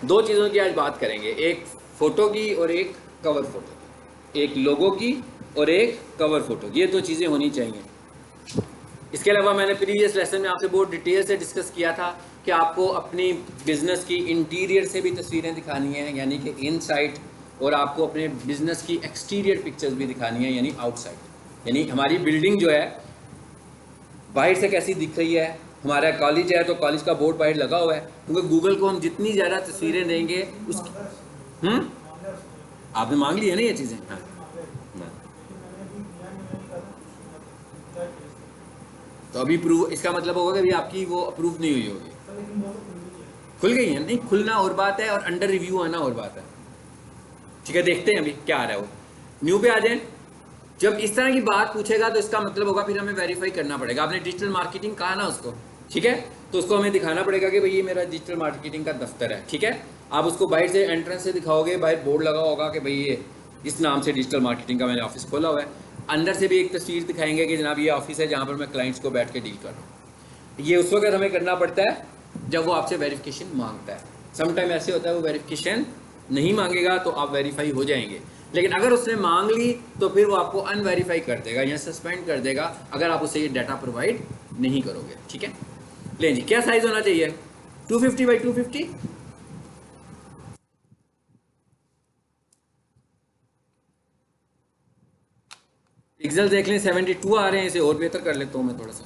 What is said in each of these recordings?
दो चीज़ों की आज बात करेंगे, एक फ़ोटो की और एक कवर फ़ोटो की, एक लोगो की और एक कवर फ़ोटो की। ये दो चीज़ें होनी चाहिए। इसके अलावा मैंने प्रीवियस लेसन में आपसे बहुत डिटेल से डिस्कस किया था कि आपको अपनी बिज़नेस की इंटीरियर से भी तस्वीरें दिखानी है, यानी कि इनसाइड, और आपको अपने बिज़नेस की एक्सटीरियर पिक्चर्स भी दिखानी है, यानी आउटसाइड। यानी हमारी बिल्डिंग जो है बाहर से कैसी दिख रही है, हमारा कॉलेज है तो कॉलेज का बोर्ड बाहर लगा हुआ है, क्योंकि गूगल को हम जितनी ज़्यादा तस्वीरें देंगे उसकी आपने मांग ली है ना ये चीज़ें। हाँ, तो अभी प्रूव, इसका मतलब होगा कि अभी आपकी वो अप्रूव नहीं हुई होगी। खुल गई है? नहीं, खुलना और बात है और अंडर रिव्यू आना और बात है। ठीक है, देखते हैं अभी क्या आ रहा है। वो न्यू पे आ जाए। जब इस तरह की बात पूछेगा तो इसका मतलब होगा फिर हमें वेरीफाई करना पड़ेगा। आपने डिजिटल मार्केटिंग कहा ना उसको, ठीक है, तो उसको हमें दिखाना पड़ेगा कि भाई ये मेरा डिजिटल मार्केटिंग का दफ्तर है। ठीक है, आप उसको बाहर से एंट्रेंस से दिखाओगे, बाहर बोर्ड लगा होगा कि भाई ये इस नाम से डिजिटल मार्केटिंग का मैंने ऑफिस खोला हुआ है। अंदर से भी एक तस्वीर दिखाएंगे कि जनाब ये ऑफिस है जहाँ पर मैं क्लाइंट्स को बैठ के डील कर रहा हूँ। ये उस वक्त हमें करना पड़ता है जब वो आपसे वेरिफिकेशन मांगता है। समटाइम ऐसे होता है वो वेरिफिकेशन नहीं मांगेगा तो आप वेरीफाई हो जाएंगे, लेकिन अगर उसने मांग ली तो फिर वो आपको अनवेरीफाई कर देगा या सस्पेंड कर देगा अगर आप उसे ये डाटा प्रोवाइड नहीं करोगे। ठीक है, लें जी, क्या साइज होना चाहिए? 250 बाई 250। पिक्सल देख लें, 72 आ रहे हैं, इसे और बेहतर कर लेता हूँ मैं थोड़ा सा,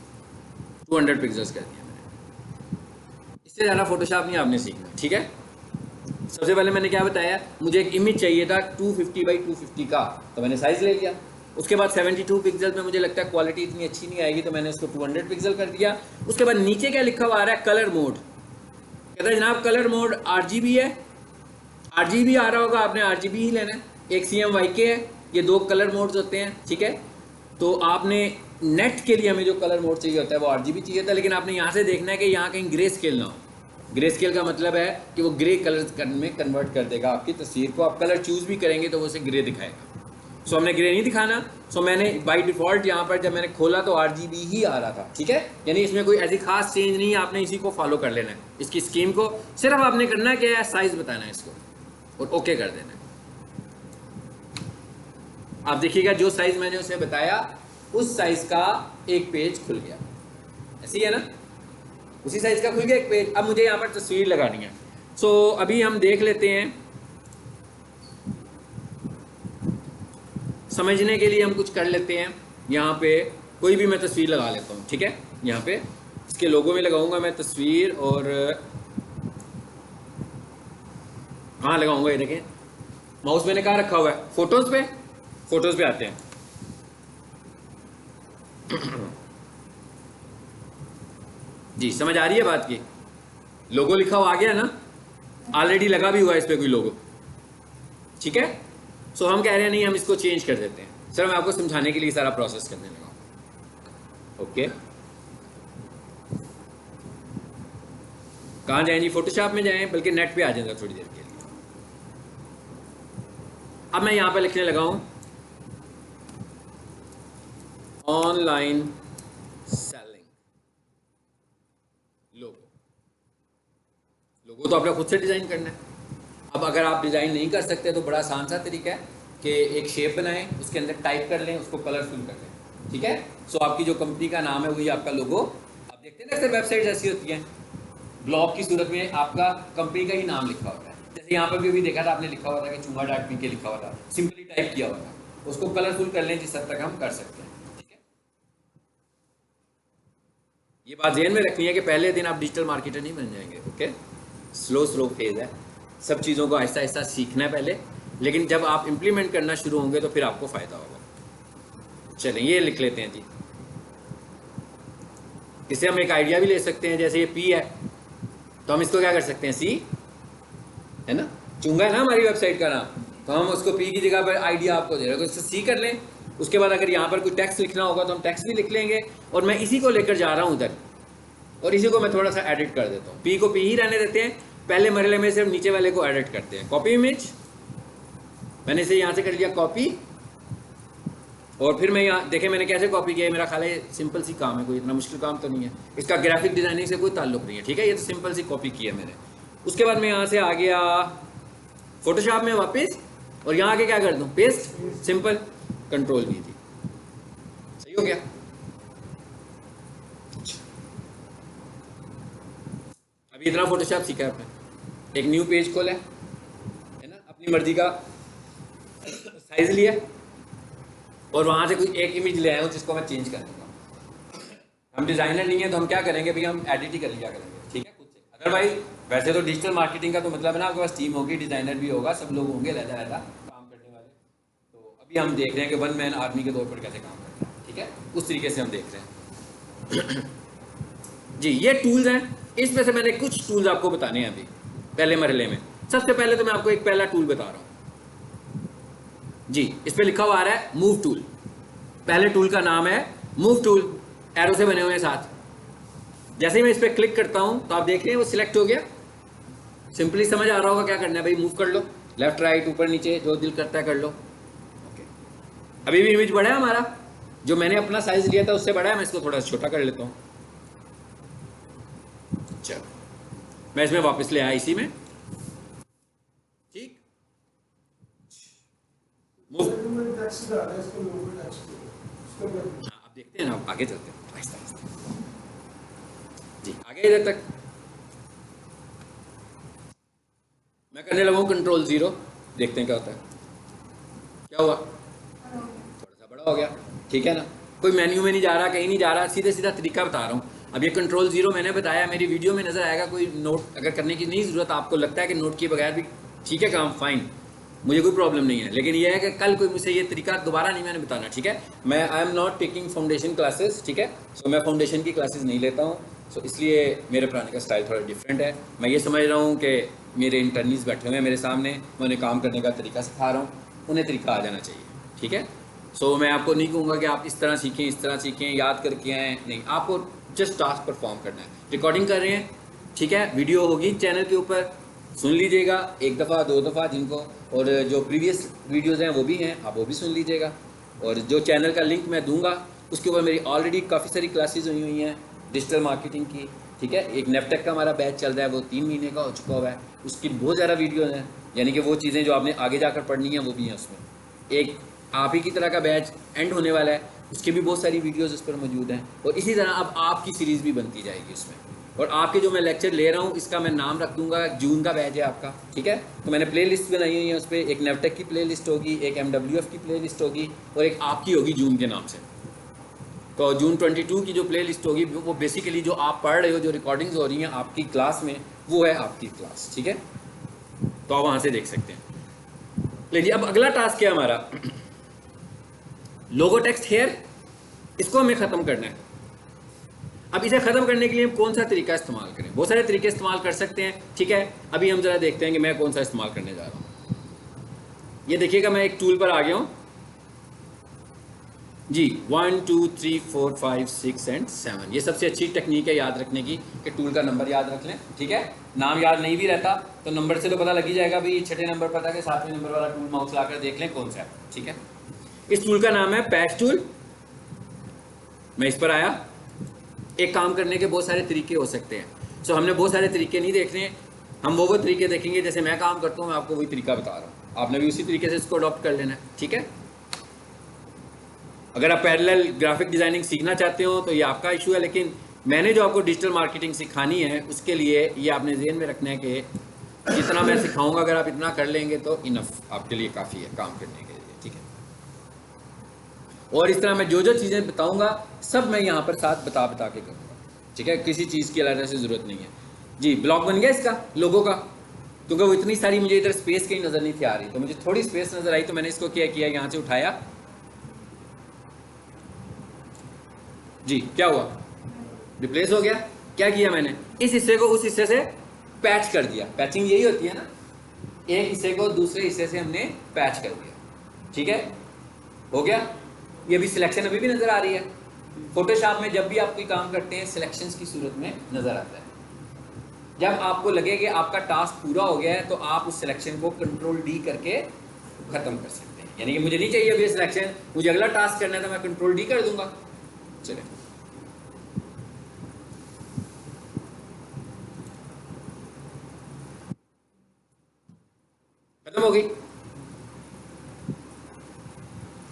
200 पिक्सल्स कर दिया मैंने। इससे ज़्यादा फोटोशॉप नहीं आपने सीखना। ठीक है, सबसे पहले मैंने क्या बताया, मुझे एक इमेज चाहिए था 250 बाई 250 का, तो मैंने साइज ले लिया। उसके बाद 72 पिक्सल में मुझे लगता है क्वालिटी इतनी अच्छी नहीं आएगी, तो मैंने इसको 200 पिक्सल कर दिया। उसके बाद नीचे क्या लिखा हुआ आ रहा है, कलर मोड। कहता है जनाब कलर मोड RGB है। RGB आ रहा होगा, आपने RGB ही लेना है। एक CMYK है, ये दो कलर मोड्स होते हैं। ठीक है, तो आपने नेट के लिए हमें जो कलर मोड चाहिए होता है वो RGB चाहिए था, लेकिन आपने यहाँ से देखना है कि यहाँ कहीं ग्रे स्केल ना हो। ग्रे स्केल का मतलब है कि वो ग्रे कलर में कन्वर्ट कर देगा आपकी तस्वीर को। आप कलर चूज भी करेंगे तो वो उसे ग्रे दिखाएगा। सो हमने ग्रे नहीं दिखाना। सो मैंने बाय डिफ़ॉल्ट यहाँ पर जब मैंने खोला तो RGB ही आ रहा था। ठीक है, यानी इसमें कोई ऐसी खास चेंज नहीं है, आपने इसी को फॉलो कर लेना है, इसकी स्कीम को। सिर्फ आपने करना है क्या है, साइज बताना है इसको और ओके कर देना है। आप देखिएगा जो साइज मैंने उसे बताया उस साइज का एक पेज खुल गया। ऐसी है ना, उसी साइज का खुल गया एक पेज। अब मुझे यहाँ पर तस्वीर लगानी है। सो अभी हम देख लेते हैं, समझने के लिए हम कुछ कर लेते हैं। यहाँ पे कोई भी मैं तस्वीर लगा लेता हूँ। ठीक है, यहाँ पे इसके लोगो में लगाऊंगा मैं तस्वीर, और कहाँ लगाऊंगा ये देखें, माउस मैंने कहाँ रखा हुआ है, फोटोज पे। फोटोज पे आते हैं। जी, समझ आ रही है बात की? लोगो लिखा हुआ आ गया ना, ऑलरेडी लगा भी हुआ है इस पे कोई लोगो। ठीक है, सो हम कह रहे हैं नहीं, हम इसको चेंज कर देते हैं। सर मैं आपको समझाने के लिए सारा प्रोसेस करने लगा। ओके, कहाँ जाएं जी? फोटोशॉप में जाएं, बल्कि नेट पे आ जाएगा थोड़ी देर के लिए। अब मैं यहाँ पे लिखने लगा हूँ ऑनलाइन सेलिंग लोगो। लोगो तो आपने खुद से डिज़ाइन करना है। अब अगर आप डिज़ाइन नहीं कर सकते तो बड़ा आसान सा तरीका है कि एक शेप बनाएं, उसके अंदर टाइप कर लें, उसको कलरफुल कर लें। ठीक है, सो आपकी जो कंपनी का नाम है वही आपका लोगो। आप देखते हैं ना ऐसे वेबसाइट ऐसी होती हैं, ब्लॉग की सूरत में आपका कंपनी का ही नाम लिखा होता है। जैसे यहाँ पर भी देखा था, आपने लिखा हुआ था कि चूंगा.pk लिखा हुआ था, सिंपली टाइप किया हुआ था। उसको कलरफुल कर लें जिस हद तक हम कर सकते हैं। ठीक है, ये बात ध्यान में रखनी है कि पहले दिन आप डिजिटल मार्केटर नहीं बन जाएंगे। ओके, स्लो फेज है, सब चीज़ों को आहिस्ता आहिस्ता सीखना है पहले, लेकिन जब आप इम्प्लीमेंट करना शुरू होंगे तो फिर आपको फ़ायदा होगा। चलें ये लिख लेते हैं जी। इससे हम एक आइडिया भी ले सकते हैं, जैसे ये P है तो हम इसको क्या कर सकते हैं, C है ना, चूंगा है ना हमारी वेबसाइट का नाम, तो हम उसको P की जगह पर आइडिया आपको दे रहे हैं, तो इससे C कर लें। उसके बाद अगर यहाँ पर कोई टेक्स्ट लिखना होगा तो हम टेक्स्ट भी लिख लेंगे, और मैं इसी को लेकर जा रहा हूँ उधर, और इसी को मैं थोड़ा सा एडिट कर देता हूँ। P को P ही रहने देते हैं, पहले मरले में सिर्फ नीचे वाले को एडिट करते हैं। कॉपी इमेज, मैंने इसे यहाँ से कर लिया कॉपी, और फिर मैं यहाँ देखें मैंने कैसे कॉपी किया है। मेरा ख्याल है सिंपल सी काम है, कोई इतना मुश्किल काम तो नहीं है, इसका ग्राफिक डिजाइनिंग से कोई ताल्लुक नहीं है। ठीक है, ये तो सिंपल सी कॉपी की है मैंने। उसके बाद मैं यहाँ से आ गया फोटोशॉप में वापस, और यहाँ आके क्या कर दूँ, पेस्ट, सिंपल, कंट्रोल की थी, सही हो गया। अभी इतना फोटोशॉप सीखा है आपने, एक न्यू पेज खोला है ना, अपनी मर्जी का साइज लिया और वहाँ से कोई एक इमेज ले आया हूँ जिसको मैं चेंज कर दूँगा। हम डिज़ाइनर नहीं है तो हम क्या करेंगे भाई, हम एडिट ही कर लिया करेंगे, ठीक है, खुद से। अदरवाइज वैसे तो डिजिटल मार्केटिंग का तो मतलब है ना, आपके पास टीम होगी, डिज़ाइनर भी होगा, सब लोग होंगे रहता रहता काम करने वाले। तो अभी हम देख रहे हैं कि वन मैन आर्मी के तौर पर कैसे काम करता है, ठीक है, उस तरीके से हम देख रहे हैं। जी, ये टूल्स हैं, इसमें से मैंने कुछ टूल्स आपको बताने हैं अभी पहले मरहले में। सबसे पहले तो मैं आपको एक पहला टूल बता रहा हूँ जी, इस पर लिखा हुआ आ रहा है मूव टूल। पहले टूल का नाम है मूव टूल, एरो से बने हुए हैं साथ। जैसे ही मैं इस पर क्लिक करता हूं तो आप देख रहे हैं वो सिलेक्ट हो गया। सिंपली समझ आ रहा होगा क्या करना है भाई, मूव कर लो, लेफ्ट राइट ऊपर नीचे जो दिल करता है कर लो। ओके, अभी भी इमेज बड़ा है हमारा, जो मैंने अपना साइज लिया था उससे बड़ा है, मैं इसको थोड़ा छोटा कर लेता हूं। चलो, मैं इसमें वापस ले आया इसी में, ठीक। मूव, आप देखते हैं ना, आगे चलते हैं आहिस्ता आहिस्ता जी, आगे इधर तक मैं करने लगा हूँ कंट्रोल 0, देखते हैं क्या होता है। क्या हुआ, थोड़ा सा बड़ा हो गया, ठीक है ना, कोई मेन्यू में नहीं जा रहा, कहीं नहीं जा रहा, सीधे सीधा तरीका बता रहा हूँ। अब ये कंट्रोल 0 मैंने बताया, मेरी वीडियो में नजर आएगा, कोई नोट अगर करने की नहीं ज़रूरत, आपको लगता है कि नोट किए बगैर भी ठीक है काम, फाइन, मुझे कोई प्रॉब्लम नहीं है। लेकिन ये है कि कल कोई मुझसे ये तरीका दोबारा नहीं मैंने बताना, ठीक है। मैं I am not taking foundation classes, ठीक है, सो मैं फाउंडेशन की क्लासेस नहीं लेता हूँ, सो इसलिए मेरे पढ़ाने का स्टाइल थोड़ा डिफरेंट है। मैं ये समझ रहा हूँ कि मेरे इंटर्नीज बैठे हुए हैं मेरे सामने, मैं उन्हें काम करने का तरीका सिखा रहा हूँ, उन्हें तरीका आ जाना चाहिए, ठीक है। सो मैं आपको नहीं कहूँगा कि आप इस तरह सीखें, इस तरह सीखें, याद करके आएँ, नहीं, आपको जस्ट टास्क परफॉर्म करना है। रिकॉर्डिंग कर रहे हैं, ठीक है, वीडियो होगी चैनल के ऊपर, सुन लीजिएगा एक दफ़ा 2 दफ़ा जिनको, और जो प्रीवियस वीडियोज़ हैं वो भी हैं, आप वो भी सुन लीजिएगा। और जो चैनल का लिंक मैं दूंगा उसके ऊपर मेरी ऑलरेडी काफ़ी सारी क्लासेस हुई हैं डिजिटल मार्केटिंग की, ठीक है। एक नेपटेक का हमारा बैच चल रहा है, वो 3 महीने का हो चुका हुआ है, उसकी बहुत ज़्यादा वीडियोज़ हैं, यानी कि वो चीज़ें जो आपने आगे जाकर पढ़नी है वो भी हैं उसमें। एक आप ही की तरह का बैच एंड होने वाला है, उसकी भी बहुत सारी वीडियोज़ उस पर मौजूद हैं, और इसी तरह अब आपकी सीरीज़ भी बनती जाएगी उसमें। और आपके जो मैं लेक्चर ले रहा हूँ इसका मैं नाम रख दूंगा, जून का बैच है आपका, ठीक है। तो मैंने प्ले लिस्ट बनाई हुई है, उस पर एक नेपटेक की प्ले लिस्ट होगी, एक MWF की प्ले लिस्ट होगी, और एक आपकी होगी जून के नाम से। तो जून 22 की जो प्ले लिस्ट होगी वो बेसिकली जो आप पढ़ रहे हो, जो रिकॉर्डिंग्स हो रही हैं आपकी क्लास में, वो है आपकी क्लास, ठीक है। तो आप वहाँ से देख सकते हैं। लेकिन अब अगला टास्क क्या है हमारा, लोगो टेक्स्ट हेयर, इसको हमें ख़त्म करना है। अब इसे ख़त्म करने के लिए हम कौन सा तरीका इस्तेमाल करें, बहुत सारे तरीके इस्तेमाल कर सकते हैं, ठीक है। अभी हम ज़रा देखते हैं कि मैं कौन सा इस्तेमाल करने जा रहा हूँ। ये देखिएगा मैं एक टूल पर आ गया हूँ जी, 1 2 3 4 5 6 एंड 7, ये सबसे अच्छी टेक्निक है याद रखने की कि टूल का नंबर याद रख लें, ठीक है। नाम याद नहीं भी रहता तो नंबर से तो पता लग ही जाएगा भाई, 6ठे नंबर पता है, 7वें नंबर वाला टूल माउस लाकर देख लें कौन सा है, ठीक है। इस टूल का नाम है पैच टूल। मैं इस पर आया, एक काम करने के बहुत सारे तरीके हो सकते हैं, सो हमने बहुत सारे तरीके नहीं देख रहे हैं, हम वो तरीके देखेंगे जैसे मैं काम करता हूँ, मैं आपको वही तरीका बता रहा हूँ, आपने भी उसी तरीके से इसको अडॉप्ट कर लेना है, ठीक है। अगर आप पैरेलल ग्राफिक डिज़ाइनिंग सीखना चाहते हो तो ये आपका इशू है, लेकिन मैंने जो आपको डिजिटल मार्केटिंग सिखानी है उसके लिए ये आपने ज़हन में रखना है कि जितना मैं सिखाऊंगा अगर आप इतना कर लेंगे तो इनफ आपके लिए काफ़ी है काम करने के लिए, ठीक है। और इस तरह मैं जो जो चीज़ें बताऊंगा सब मैं यहाँ पर साथ बता के करूँगा, ठीक है, किसी चीज़ की अलग से ज़रूरत नहीं है जी। ब्लॉग बन गया इसका लोगों का, क्योंकि वो इतनी सारी मुझे इधर स्पेस कहीं नज़र नहीं थी आ रही, तो मुझे थोड़ी स्पेस नज़र आई तो मैंने इसको क्या किया, यहाँ से उठाया जी, क्या हुआ, रिप्लेस हो गया। क्या किया मैंने, इस हिस्से को उस हिस्से से पैच कर दिया, पैचिंग यही होती है ना, एक हिस्से को दूसरे हिस्से से हमने पैच कर दिया, ठीक है, हो गया। ये भी सिलेक्शन अभी भी नजर आ रही है। फोटोशॉप में जब भी आप कोई काम करते हैं सिलेक्शंस की सूरत में नजर आता है। जब आपको लगे कि आपका टास्क पूरा हो गया है तो आप उस सिलेक्शन को कंट्रोल D करके खत्म कर सकते हैं, यानी कि मुझे नहीं चाहिए अभी सिलेक्शन, मुझे अगला टास्क करना है तो मैं कंट्रोल D कर दूंगा। चलिए, खत्म हो गई,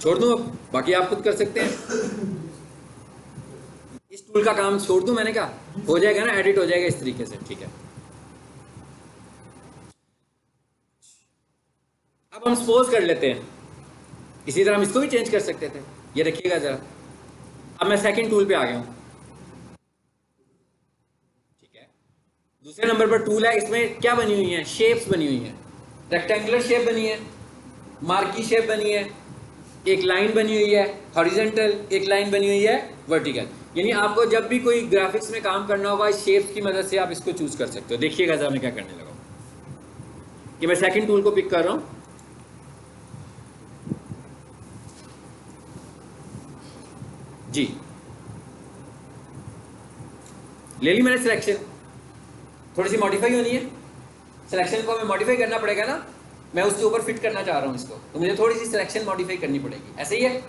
छोड़ दूं अब, बाकी आप खुद कर सकते हैं। इस टूल का काम छोड़ दूं, मैंने कहा हो जाएगा ना, एडिट हो जाएगा इस तरीके से, ठीक है। अब हम सपोज कर लेते हैं, इसी तरह हम इसको भी चेंज कर सकते थे। ये रखिएगा जरा, अब मैं सेकंड टूल पे आ गया हूं, ठीक है। दूसरे नंबर पर टूल है, इसमें क्या बनी हुई है, शेप्स बनी हुई हैं। रेक्टेंगुलर शेप बनी है, मार्की शेप बनी है, एक लाइन बनी हुई है हॉरिजेंटल, एक लाइन बनी हुई है वर्टिकल। यानी आपको जब भी कोई ग्राफिक्स में काम करना होगा, इस शेप्स की मदद से आप इसको चूज कर सकते हो। देखिएगा जरा मैं क्या करने लगा हूं, कि मैं सेकंड टूल को पिक कर रहा हूं, जी ले ली मैंने सिलेक्शन, थोड़ी सी मॉडिफाई होनी है, सिलेक्शन को हमें मॉडिफाई करना पड़ेगा ना, मैं उसके ऊपर फिट करना चाह रहा हूं इसको, तो मुझे थोड़ी सी सिलेक्शन मॉडिफाई करनी पड़ेगी, ऐसे ही है।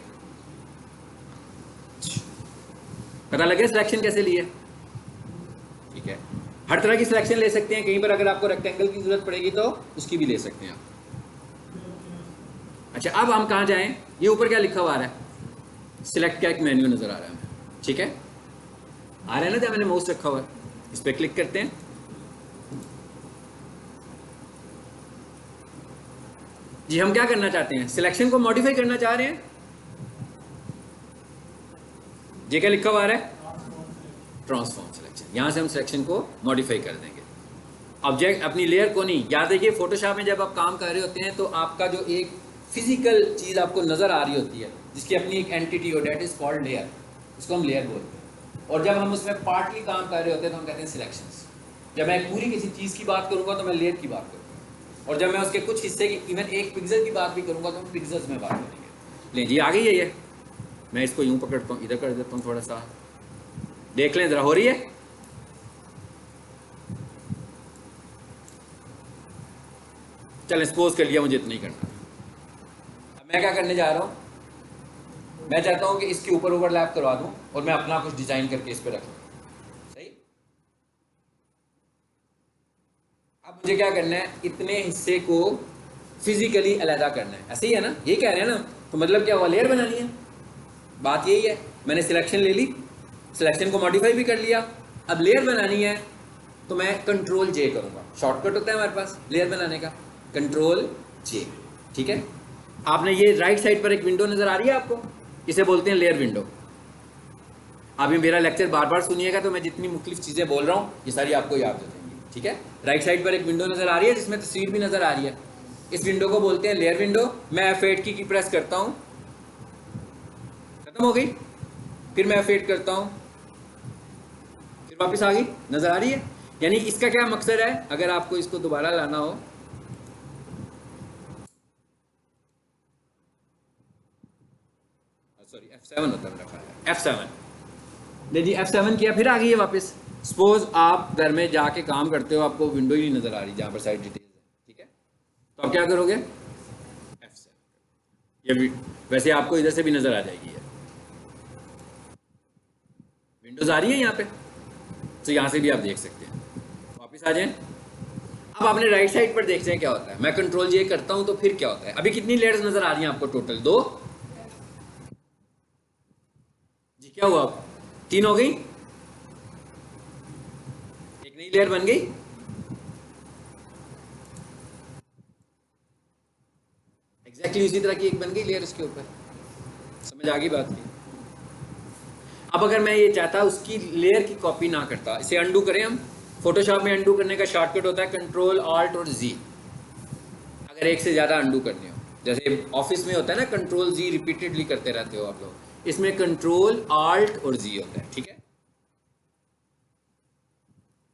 पता लगे सिलेक्शन कैसे ली है, ठीक है। हर तरह की सिलेक्शन ले सकते हैं, कहीं पर अगर आपको रेक्टेंगल की जरूरत पड़ेगी तो उसकी भी ले सकते हैं आप। अच्छा, अब हम कहाँ जाएं, ये ऊपर क्या लिखा हुआ आ रहा है, सिलेक्ट का एक मेन्यू नजर आ रहा है, ठीक है, आ रहा है ना, जहाँ मैंने माउस रखा हुआ है, इस पर क्लिक करते हैं। जी हम क्या करना चाहते हैं, सिलेक्शन को मॉडिफाई करना चाह रहे हैं। ये क्या लिखा हुआ आ रहा है, ट्रांसफॉर्म सिलेक्शन, यहां से हम सिलेक्शन को मॉडिफाई कर देंगे। ऑब्जेक्ट अपनी लेयर को नहीं, याद रखिए फोटोशॉप में जब आप काम कर रहे होते हैं तो आपका जो एक फिजिकल चीज़ आपको नज़र आ रही होती है, जिसकी अपनी एक एंटिटी हो, डेट इज कॉल्ड लेयर, उसको हम लेयर बोलते हैं। और जब हम उसमें पार्टली काम कर रहे होते हैं तो हम कहते हैं सिलेक्शंस। जब मैं पूरी किसी चीज़ की बात करूँगा तो मैं लेयर की बात करूँगा, और जब मैं उसके कुछ हिस्से की, इवन एक पिक्सल की बात भी करूँगा तो हम पिक्सल्स में बात करेंगे। ले जी आ गई है ये, मैं इसको यूँ पकड़ता हूँ, इधर कर देता हूँ, थोड़ा सा देख लें ज़रा, हो रही है। चलें सपोज कर लिया मुझे इतना ही करना। अब मैं क्या करने जा रहा हूँ, मैं चाहता हूँ कि इसके ऊपर ओवरलैप करवा दूँ और मैं अपना कुछ डिज़ाइन करके इस पर रख लूँ, सही। अब मुझे क्या करना है, इतने हिस्से को फिजिकली अलहदा करना है, ऐसे ही है ना, ये कह रहे हैं ना, तो मतलब क्या हुआ, लेयर बनानी है, बात यही है। मैंने सिलेक्शन ले ली, सिलेक्शन को मॉडिफाई भी कर लिया, अब लेयर बनानी है तो मैं कंट्रोल जे करूँगा, शॉर्टकट होता है हमारे पास लेयर बनाने का, कंट्रोल जे, ठीक है। आपने ये राइट साइड पर एक विंडो नज़र आ रही है आपको, इसे बोलते हैं लेयर विंडो। आप ये मेरा लेक्चर बार बार सुनिएगा तो मैं जितनी मुख्तलिफ चीज़ें बोल रहा हूँ ये सारी आपको याद हो जाएंगी, ठीक है। राइट साइड पर एक विंडो नज़र आ रही है जिसमें तस्वीर भी नज़र आ रही है, इस विंडो को बोलते हैं लेयर विंडो। मैं F8 की प्रेस करता हूँ, खत्म हो गई, फिर मैं F8 करता हूँ, फिर वापस आ गई, नज़र आ रही है। यानी इसका क्या मकसद है, अगर आपको इसको दोबारा लाना हो, सॉरी F7 होता है रखा है, F7 नहीं जी, F7 किया, फिर आ गई है वापस। सपोज आप घर में जाके काम करते हो, आपको विंडो ही नहीं नज़र आ रही जहाँ पर साइड डिटेल्स है, ठीक है, तो आप क्या करोगे, F7, ये भी वैसे आपको इधर से भी नज़र आ जाएगी, है विंडोज़ आ रही है यहाँ पे, तो यहाँ से भी आप देख सकते हैं। वापस आ जाएं, अब आपने राइट साइड पर देखते हैं क्या होता है, मैं कंट्रोल जे करता हूँ तो फिर क्या होता है। अभी कितनी लेयर्स नज़र आ रही हैं आपको, टोटल 2, जी क्या हुआ, 3 हो गई, एक नई लेयर बन गई। एग्जैक्टली उसी तरह की एक बन गई लेयर उसके ऊपर, समझ आ गई बात की। अब अगर मैं ये चाहता उसकी लेयर की कॉपी ना करता, इसे अंडू करें हम, फोटोशॉप में अंडू करने का शॉर्टकट होता है कंट्रोल ऑल्ट और जी, अगर एक से ज़्यादा अंडू करनी हो, जैसे ऑफिस में होता है ना कंट्रोल जी रिपीटेडली करते रहते हो आप लोग, इसमें कंट्रोल ऑल्ट और जी होता है, ठीक है।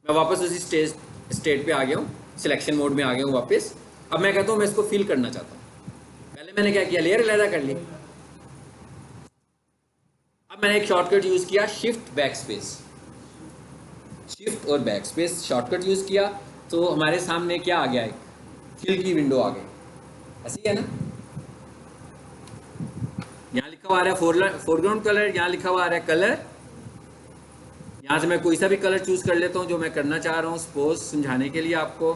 मैं वापस उसी स्टेट पे आ गया हूँ, सिलेक्शन मोड में आ गया हूँ वापस। अब मैं कहता हूँ मैं इसको फिल करना चाहता हूँ, पहले मैंने क्या किया, लेयर अलहदा कर ली। अब मैंने एक शॉर्टकट यूज़ किया, शिफ्ट बैक स्पेस, शिफ्ट और बैक स्पेस शॉर्टकट यूज़ किया, तो हमारे सामने क्या आ गया है, फिल की विंडो आ गई, ऐसी है ना। यहाँ लिखा हुआ आ रहा है फोरग्राउंड कलर, यहाँ लिखा हुआ आ रहा है कलर, यहाँ से मैं कोई सा भी कलर चूज कर लेता हूँ जो मैं करना चाह रहा हूँ, सपोज समझाने के लिए आपको।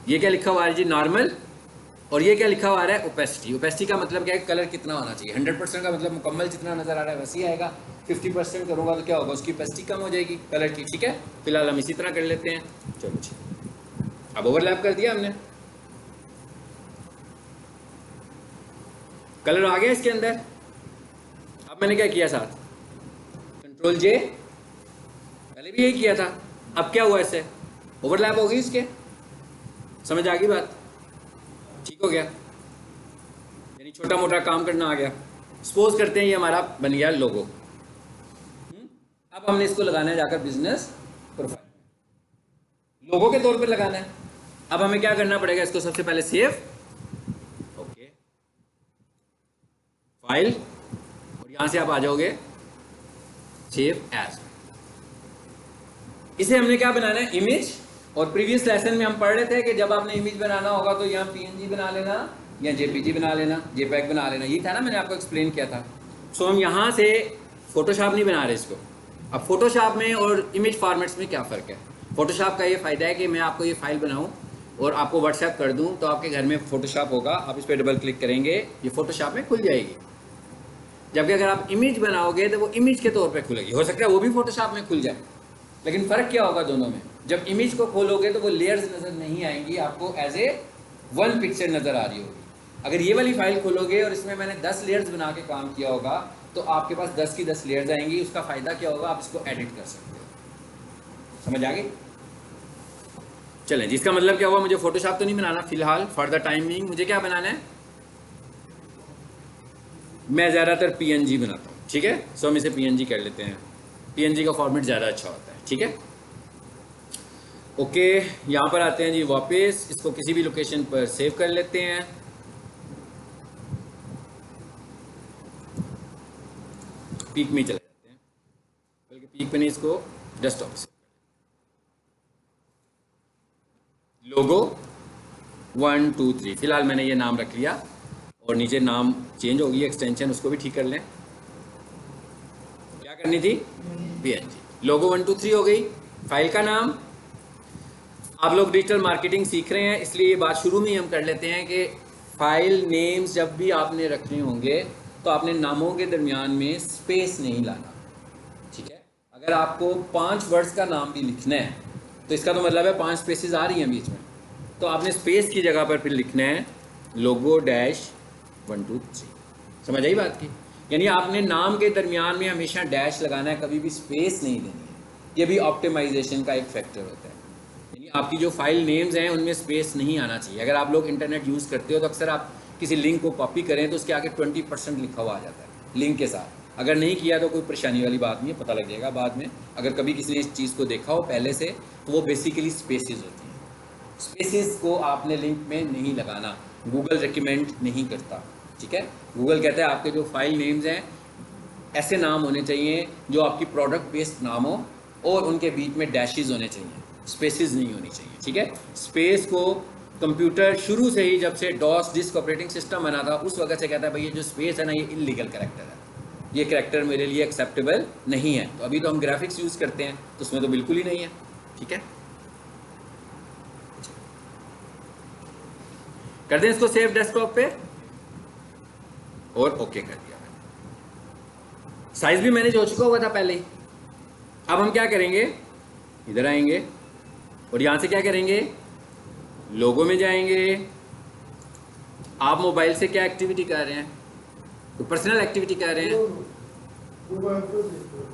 ये क्या लिखा हुआ है जी, नॉर्मल। और ये क्या लिखा हुआ आ रहा है, ओपेसिटी। ओपेसिटी का मतलब क्या है, कलर कितना होना चाहिए। 100% का मतलब मुकम्मल जितना नजर आ रहा है वैसे ही आएगा। 50% करूँगा तो क्या होगा, उसकी ओपेसिटी कम हो जाएगी कलर की। ठीक है, फिलहाल हम इसी तरह कर लेते हैं। चलो जी, अब ओवरलैप कर दिया हमने, कलर आ गया इसके अंदर। अब मैंने क्या किया साथ, कंट्रोल जे, पहले भी यही किया था। अब क्या हुआ, इससे ओवरलैप हो गई इसके, समझ आ गई बात, ठीक हो गया, यानी छोटा मोटा काम करना आ गया। सपोज करते हैं ये हमारा बन गया लोगो। अब हमने इसको लगाना है जाकर बिजनेस प्रोफाइल, लोगो के तौर पे लगाना है। अब हमें क्या करना पड़ेगा, इसको सबसे पहले सेव, ओके, फाइल, और यहां से आप आ जाओगे सेव एज। इसे हमने क्या बनाना है, इमेज। और प्रीवियस लेसन में हम पढ़ रहे थे कि जब आपने इमेज बनाना होगा तो यहाँ पीएनजी बना लेना या जेपीजी बना लेना, जेपैग बना लेना, ये था ना, मैंने आपको एक्सप्लेन किया था। सो हम यहाँ से फोटोशॉप नहीं बना रहे इसको। अब फोटोशॉप में और इमेज फॉर्मेट्स में क्या फ़र्क है। फोटोशॉप का ये फ़ायदा है कि मैं आपको ये फाइल बनाऊँ और आपको व्हाट्सएप कर दूँ तो आपके घर में फोटोशॉप होगा, आप इस पर डबल क्लिक करेंगे, ये फोटोशॉप में खुल जाएगी। जबकि अगर आप इमेज बनाओगे तो वो इमेज के तौर पे खुलेगी। हो सकता है वो भी फोटोशॉप में खुल जाए, लेकिन फ़र्क क्या होगा दोनों में, जब इमेज को खोलोगे तो वो लेयर्स नज़र नहीं आएंगी, आपको एज ए वन पिक्चर नज़र आ रही होगी। अगर ये वाली फाइल खोलोगे और इसमें मैंने 10 लेयर्स बना के काम किया होगा तो आपके पास 10 की 10 लेयर्स आएंगी। उसका फ़ायदा क्या होगा, आप इसको एडिट कर सकते हो। समझ आ गई। चलें, जिसका मतलब क्या हुआ, मुझे फोटोशॉप तो नहीं बनाना फिलहाल, फॉर द टाइम बीइंग मुझे क्या बनाना है, मैं ज़्यादातर पीएनजी बनाता हूँ। ठीक है, सो हम इसे पीएनजी कर लेते हैं, पीएनजी का फॉर्मेट ज़्यादा अच्छा होता है। ठीक है, ओके, यहाँ पर आते हैं जी वापस, इसको किसी भी लोकेशन पर सेव कर लेते हैं। पीक में चले जाते हैं, बल्कि पीक पे नहीं, इसको डेस्कटॉप से लोगो 1 2 3, फिलहाल मैंने ये नाम रख लिया और नीचे नाम चेंज हो गई, एक्सटेंशन उसको भी ठीक कर लें। क्या करनी थी, पीएनजी, लोगो 1 2 3 हो गई। फाइल का नाम, आप लोग डिजिटल मार्केटिंग सीख रहे हैं इसलिए ये बात शुरू में ही हम कर लेते हैं कि फाइल नेम्स जब भी आपने रखने होंगे तो आपने नामों के दरमियान में स्पेस नहीं लाना। ठीक है, अगर आपको 5 वर्ड्स का नाम भी लिखना है तो इसका तो मतलब है 5 स्पेसेस आ रही हैं बीच में, तो आपने स्पेस की जगह पर फिर लिखना है लोगो डैश 1 2 3। समझ आई बात की, यानी आपने नाम के दरमियान में हमेशा डैश लगाना है, कभी भी स्पेस नहीं देनी है। ये भी ऑप्टिमाइजेशन का एक फैक्टर होता है, यानी आपकी जो फाइल नेम्स हैं उनमें स्पेस नहीं आना चाहिए। अगर आप लोग इंटरनेट यूज़ करते हो तो अक्सर आप किसी लिंक को कॉपी करें तो उसके आगे 20% लिखा हुआ आ जाता है लिंक के साथ। अगर नहीं किया तो कोई परेशानी वाली बात नहीं है, पता लग जाएगा बाद में। अगर कभी किसी ने इस चीज़ को देखा हो पहले से तो वो बेसिकली स्पेसेस होती हैं। स्पेसेस को आपने लिंक में नहीं लगाना, गूगल रिकमेंड नहीं करता। ठीक है, गूगल कहता है आपके जो फाइल नेम्स हैं ऐसे नाम होने चाहिए जो आपकी प्रोडक्ट बेस्ड नाम हो और उनके बीच में डैशेज होने चाहिए, स्पेसेस नहीं होनी चाहिए। ठीक है, स्पेस को कंप्यूटर शुरू से ही, जब से डॉस डिस्क ऑपरेटिंग सिस्टम बना था उस वक्त से कहता है भाई ये जो स्पेस है ना ये इलीगल कैरेक्टर है, ये कैरेक्टर मेरे लिए एक्सेप्टेबल नहीं है। तो अभी तो हम ग्राफिक्स यूज़ करते हैं तो उसमें तो बिल्कुल ही नहीं है। ठीक है, कर दें इसको सेव डेस्कटॉप पे और ओके कर दिया। साइज भी मैनेज हो चुका हुआ था पहले ही। अब हम क्या करेंगे, इधर आएंगे और यहां से क्या करेंगे, लोगो में जाएंगे। आप मोबाइल से क्या एक्टिविटी कर रहे हैं, तो पर्सनल एक्टिविटी कर रहे हैं।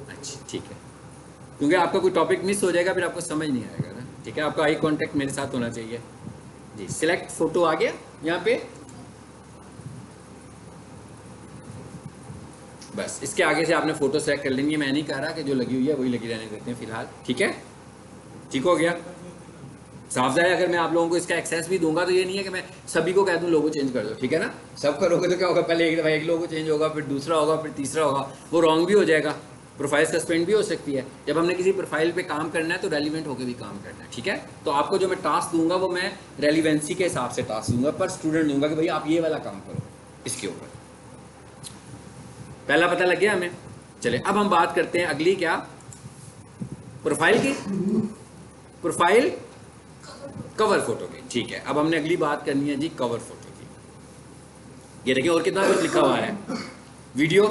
अच्छा ठीक है, क्योंकि आपका कोई टॉपिक मिस हो जाएगा फिर आपको समझ नहीं आएगा ना। ठीक है, आपका आई कांटेक्ट मेरे साथ होना चाहिए जी। सिलेक्ट फोटो आ गया यहाँ पे, बस इसके आगे से आपने फोटो सेलेक्ट कर लेंगे। मैं नहीं कह रहा कि जो लगी हुई है वही लगी रहने देते हैं फिलहाल। ठीक है, ठीक हो गया, साफ जाए। अगर मैं आप लोगों को इसका एक्सेस भी दूंगा तो ये नहीं है कि मैं सभी को कह दूं लोगो चेंज कर दो। ठीक है ना, सब करोगे तो क्या होगा, पहले एक दफ़ा एक लोगो चेंज होगा, फिर दूसरा होगा, फिर तीसरा होगा, वो रॉन्ग भी हो जाएगा, प्रोफाइल सस्पेंड भी हो सकती है। जब हमने किसी प्रोफाइल पे काम करना है तो रेलिवेंट होकर भी काम करना है। ठीक है, तो आपको जो मैं टास्क दूंगा वो मैं रेलिवेंसी के हिसाब से टास्क दूंगा, पर स्टूडेंट दूंगा कि भाई आप ये वाला काम करो इसके ऊपर। पहला पता लग गया हमें। चले अब हम बात करते हैं अगली, क्या, प्रोफाइल की। प्रोफाइल कवर फोटो की, ठीक है। अब हमने अगली बात करनी है जी कवर फोटो की। ये देखिए और कितना कुछ लिखा हुआ है। वीडियो,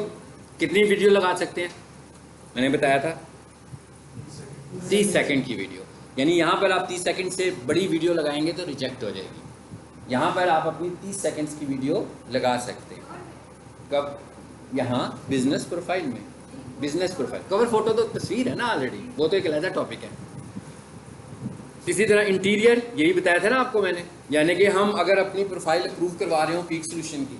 कितनी वीडियो लगा सकते हैं, मैंने बताया था 30 सेकंड की वीडियो। यानी यहाँ पर आप 30 सेकंड से बड़ी वीडियो लगाएंगे तो रिजेक्ट हो जाएगी। यहाँ पर आप अपनी 30 सेकंड्स की वीडियो लगा सकते हैं। कब? यहाँ बिजनेस प्रोफाइल में। बिजनेस प्रोफाइल, कवर फोटो तो तस्वीर है ना ऑलरेडी, वो तो एक अलग टॉपिक है। इसी तरह इंटीरियर, यही बताया था ना आपको मैंने, यानी कि हम अगर अपनी प्रोफाइल अप्रूव करवा रहे हो पीक सोल्यूशन की,